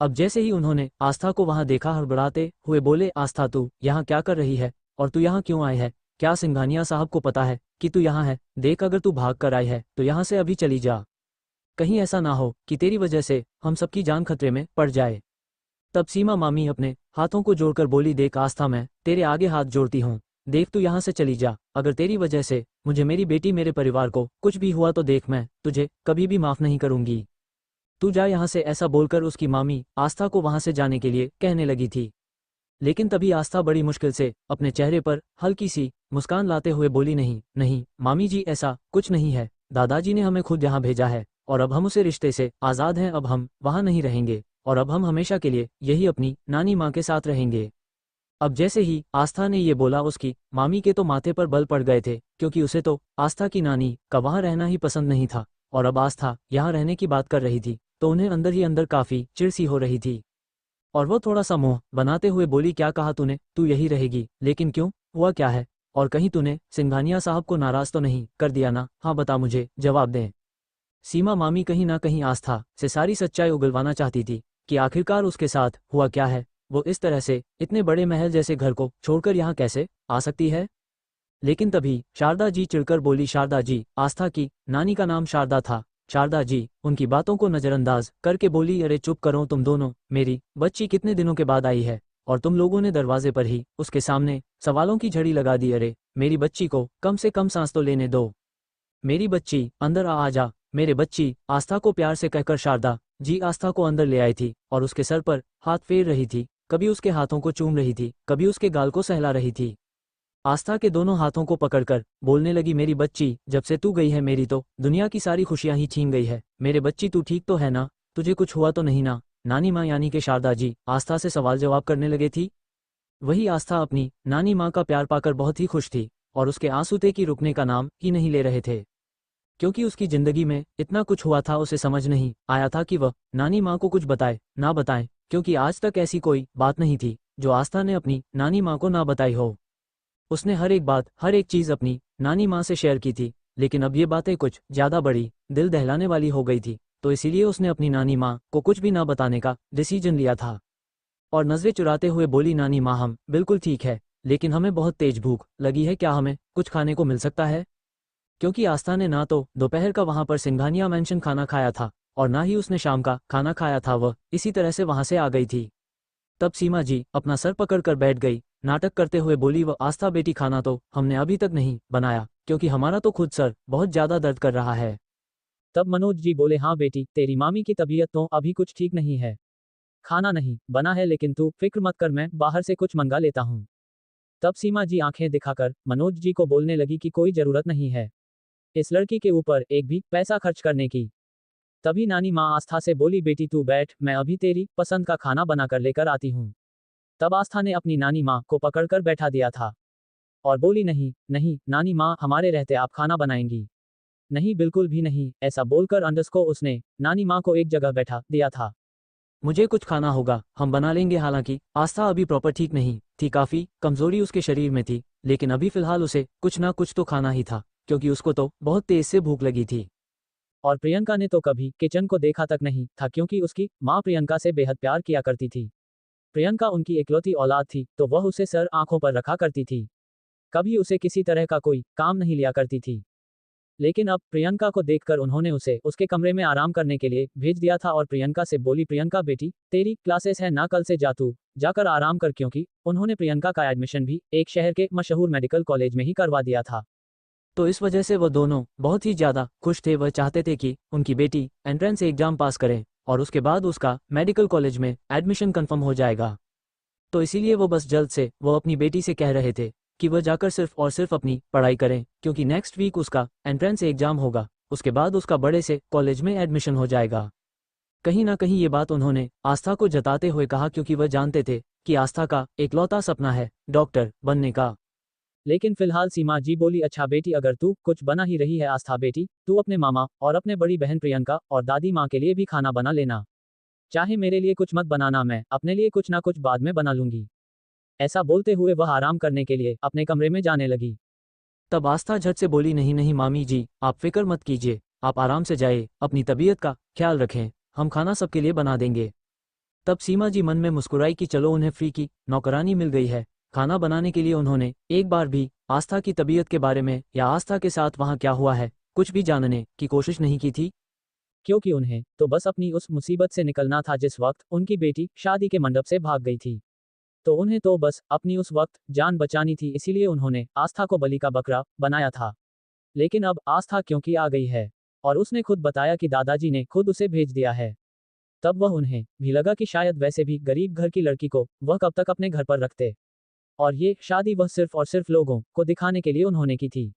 अब जैसे ही उन्होंने आस्था को वहां देखा, हड़बड़ाते हुए बोले, आस्था तू यहाँ क्या कर रही है और तू यहाँ क्यों आई है? क्या सिंघानिया साहब को पता है कि तू यहाँ है? देख, अगर तू भाग कर आई है तो यहाँ से अभी चली जा, कहीं ऐसा ना हो कि तेरी वजह से हम सबकी जान खतरे में पड़ जाए। तब सीमा मामी अपने हाथों को जोड़कर बोली, देख आस्था, मैं तेरे आगे हाथ जोड़ती हूँ, देख तू यहाँ से चली जा। अगर तेरी वजह से मुझे, मेरी बेटी, मेरे परिवार को कुछ भी हुआ तो देख, मैं तुझे कभी भी माफ नहीं करूंगी। तू जा यहाँ से। ऐसा बोलकर उसकी मामी आस्था को वहां से जाने के लिए कहने लगी थी। लेकिन तभी आस्था बड़ी मुश्किल से अपने चेहरे पर हल्की सी मुस्कान लाते हुए बोली, नहीं नहीं मामी जी, ऐसा कुछ नहीं है। दादाजी ने हमें खुद यहाँ भेजा है और अब हम उसे रिश्ते से आज़ाद हैं। अब हम वहाँ नहीं रहेंगे और अब हम हमेशा के लिए यही अपनी नानी माँ के साथ रहेंगे। अब जैसे ही आस्था ने ये बोला उसकी मामी के तो माथे पर बल पड़ गए थे, क्योंकि उसे तो आस्था की नानी का वहाँ रहना ही पसंद नहीं था, और अब आस्था यहाँ रहने की बात कर रही थी तो उन्हें अंदर ही अंदर काफी चिढ़ सी हो रही थी। और वो थोड़ा सा मुंह बनाते हुए बोली, क्या कहा तूने, तू यही रहेगी, लेकिन क्यों, हुआ क्या है, और कहीं तूने सिंघानिया साहब को नाराज तो नहीं कर दिया ना, हाँ बता मुझे, जवाब दें। सीमा मामी कहीं ना कहीं आस्था से सारी सच्चाई उगलवाना चाहती थी कि आखिरकार उसके साथ हुआ क्या है, वो इस तरह से इतने बड़े महल जैसे घर को छोड़कर यहाँ कैसे आ सकती है। लेकिन तभी शारदा जी चिढ़कर बोली, शारदा जी, आस्था की नानी का नाम शारदा था। शारदा जी उनकी बातों को नजरअंदाज करके बोली, अरे चुप करो तुम दोनों, मेरी बच्ची कितने दिनों के बाद आई है और तुम लोगों ने दरवाजे पर ही उसके सामने सवालों की झड़ी लगा दी। अरे मेरी बच्ची को कम से कम सांस तो लेने दो, मेरी बच्ची अंदर आ जा, मेरे बच्ची, आस्था को प्यार से कहकर शारदा जी आस्था को अंदर ले आई थी और उसके सर पर हाथ फेर रही थी, कभी उसके हाथों को चूम रही थी, कभी उसके गाल को सहला रही थी। आस्था के दोनों हाथों को पकड़कर बोलने लगी, मेरी बच्ची, जब से तू गई है मेरी तो दुनिया की सारी खुशियां ही छीन गई है, मेरे बच्ची तू ठीक तो है ना, तुझे कुछ हुआ तो नहीं ना। नानी माँ यानी कि शारदा जी आस्था से सवाल जवाब करने लगे थी। वही आस्था अपनी नानी माँ का प्यार पाकर बहुत ही खुश थी और उसके आंसू थे कि रुकने का नाम ही नहीं ले रहे थे, क्योंकि उसकी जिंदगी में इतना कुछ हुआ था, उसे समझ नहीं आया था कि वह नानी माँ को कुछ बताए ना बताए, क्योंकि आज तक ऐसी कोई बात नहीं थी जो आस्था ने अपनी नानी माँ को ना बताई हो। उसने हर एक बात, हर एक चीज अपनी नानी माँ से शेयर की थी, लेकिन अब ये बातें कुछ ज्यादा बड़ी, दिल दहलाने वाली हो गई थी, तो इसीलिए उसने अपनी नानी माँ को कुछ भी ना बताने का डिसीजन लिया था। और नजरें चुराते हुए बोली, नानी माँ हम बिल्कुल ठीक है, लेकिन हमें बहुत तेज भूख लगी है, क्या हमें कुछ खाने को मिल सकता है, क्योंकि आस्था ने ना तो दोपहर का वहां पर सिंघानिया मेंशन खाना खाया था और ना ही उसने शाम का खाना खाया था, वह इसी तरह से वहां से आ गई थी। तब सीमा जी अपना सर पकड़कर बैठ गई, नाटक करते हुए बोली, वह आस्था बेटी, खाना तो हमने अभी तक नहीं बनाया, क्योंकि हमारा तो खुद सर बहुत ज्यादा दर्द कर रहा है। तब मनोज जी बोले, हाँ बेटी, तेरी मामी की तबीयत तो अभी कुछ ठीक नहीं है, खाना नहीं बना है, लेकिन तू फिक्र मत कर, मैं बाहर से कुछ मंगा लेता हूँ। तब सीमा जी आंखें दिखाकर मनोज जी को बोलने लगी कि कोई जरूरत नहीं है इस लड़की के ऊपर एक भी पैसा खर्च करने की। तभी नानी माँ आस्था से बोली, बेटी तू बैठ, मैं अभी तेरी पसंद का खाना बनाकर लेकर आती हूँ। तब आस्था ने अपनी नानी माँ को पकड़कर बैठा दिया था और बोली, नहीं नहीं नानी माँ, हमारे रहते आप खाना बनाएंगी नहीं, बिल्कुल भी नहीं। ऐसा बोलकर अंडस को उसने नानी माँ को एक जगह बैठा दिया था। मुझे कुछ खाना होगा, हम बना लेंगे। हालांकि आस्था अभी प्रॉपर ठीक नहीं थी, काफी कमजोरी उसके शरीर में थी, लेकिन अभी फिलहाल उसे कुछ ना कुछ तो खाना ही था, क्योंकि उसको तो बहुत तेज से भूख लगी थी। और प्रियंका ने तो कभी किचन को देखा तक नहीं था, क्योंकि उसकी माँ प्रियंका से बेहद प्यार किया करती थी। प्रियंका उनकी इकलौती औलाद थी, तो वह उसे सर आंखों पर रखा करती थी, कभी उसे किसी तरह का कोई काम नहीं लिया करती थी। लेकिन अब प्रियंका को देखकर उन्होंने उसे उसके कमरे में आराम करने के लिए भेज दिया था और प्रियंका से बोली, प्रियंका बेटी, तेरी क्लासेस है ना, कल से जा तू जाकर आराम कर, क्योंकि उन्होंने प्रियंका का एडमिशन भी एक शहर के मशहूर मेडिकल कॉलेज में ही करवा दिया था। तो इस वजह से वह दोनों बहुत ही ज्यादा खुश थे, वह चाहते थे कि उनकी बेटी एंट्रेंस एग्जाम पास करे और उसके बाद उसका मेडिकल कॉलेज में एडमिशन कंफर्म हो जाएगा। तो इसीलिए वो बस जल्द से वो अपनी बेटी से कह रहे थे कि वह जाकर सिर्फ और सिर्फ अपनी पढ़ाई करें, क्योंकि नेक्स्ट वीक उसका एंट्रेंस एग्जाम होगा, उसके बाद उसका बड़े से कॉलेज में एडमिशन हो जाएगा। कहीं ना कहीं ये बात उन्होंने आस्था को जताते हुए कहा, क्योंकि वह जानते थे कि आस्था का एकलौता सपना है डॉक्टर बनने का। लेकिन फिलहाल सीमा जी बोली, अच्छा बेटी, अगर तू कुछ बना ही रही है आस्था बेटी, तू अपने मामा और अपने बड़ी बहन प्रियंका और दादी माँ के लिए भी खाना बना लेना, चाहे मेरे लिए कुछ मत बनाना, मैं अपने लिए कुछ ना कुछ बाद में बना लूंगी। ऐसा बोलते हुए वह आराम करने के लिए अपने कमरे में जाने लगी। तब आस्था झट से बोली, नहीं नहीं मामी जी, आप फिक्र मत कीजिए, आप आराम से जाइए, अपनी तबीयत का ख्याल रखें, हम खाना सबके लिए बना देंगे। तब सीमा जी मन में मुस्कुराई कि चलो उन्हें फ्री की नौकरानी मिल गई है। खाना बनाने के लिए उन्होंने एक बार भी आस्था की तबीयत के बारे में या आस्था के साथ वहाँ क्या हुआ है कुछ भी जानने की कोशिश नहीं की थी, क्योंकि उन्हें तो बस अपनी उस मुसीबत से निकलना था जिस वक्त उनकी बेटी शादी के मंडप से भाग गई थी। तो उन्हें तो बस अपनी उस वक्त जान बचानी थी, इसीलिए उन्होंने आस्था को बलि का बकरा बनाया था। लेकिन अब आस्था क्योंकि आ गई है और उसने खुद बताया कि दादाजी ने खुद उसे भेज दिया है, तब वह उन्हें भी लगा कि शायद वैसे भी गरीब घर की लड़की को वह कब तक अपने घर पर रखते, और ये शादी वह सिर्फ और सिर्फ लोगों को दिखाने के लिए उन्होंने की थी।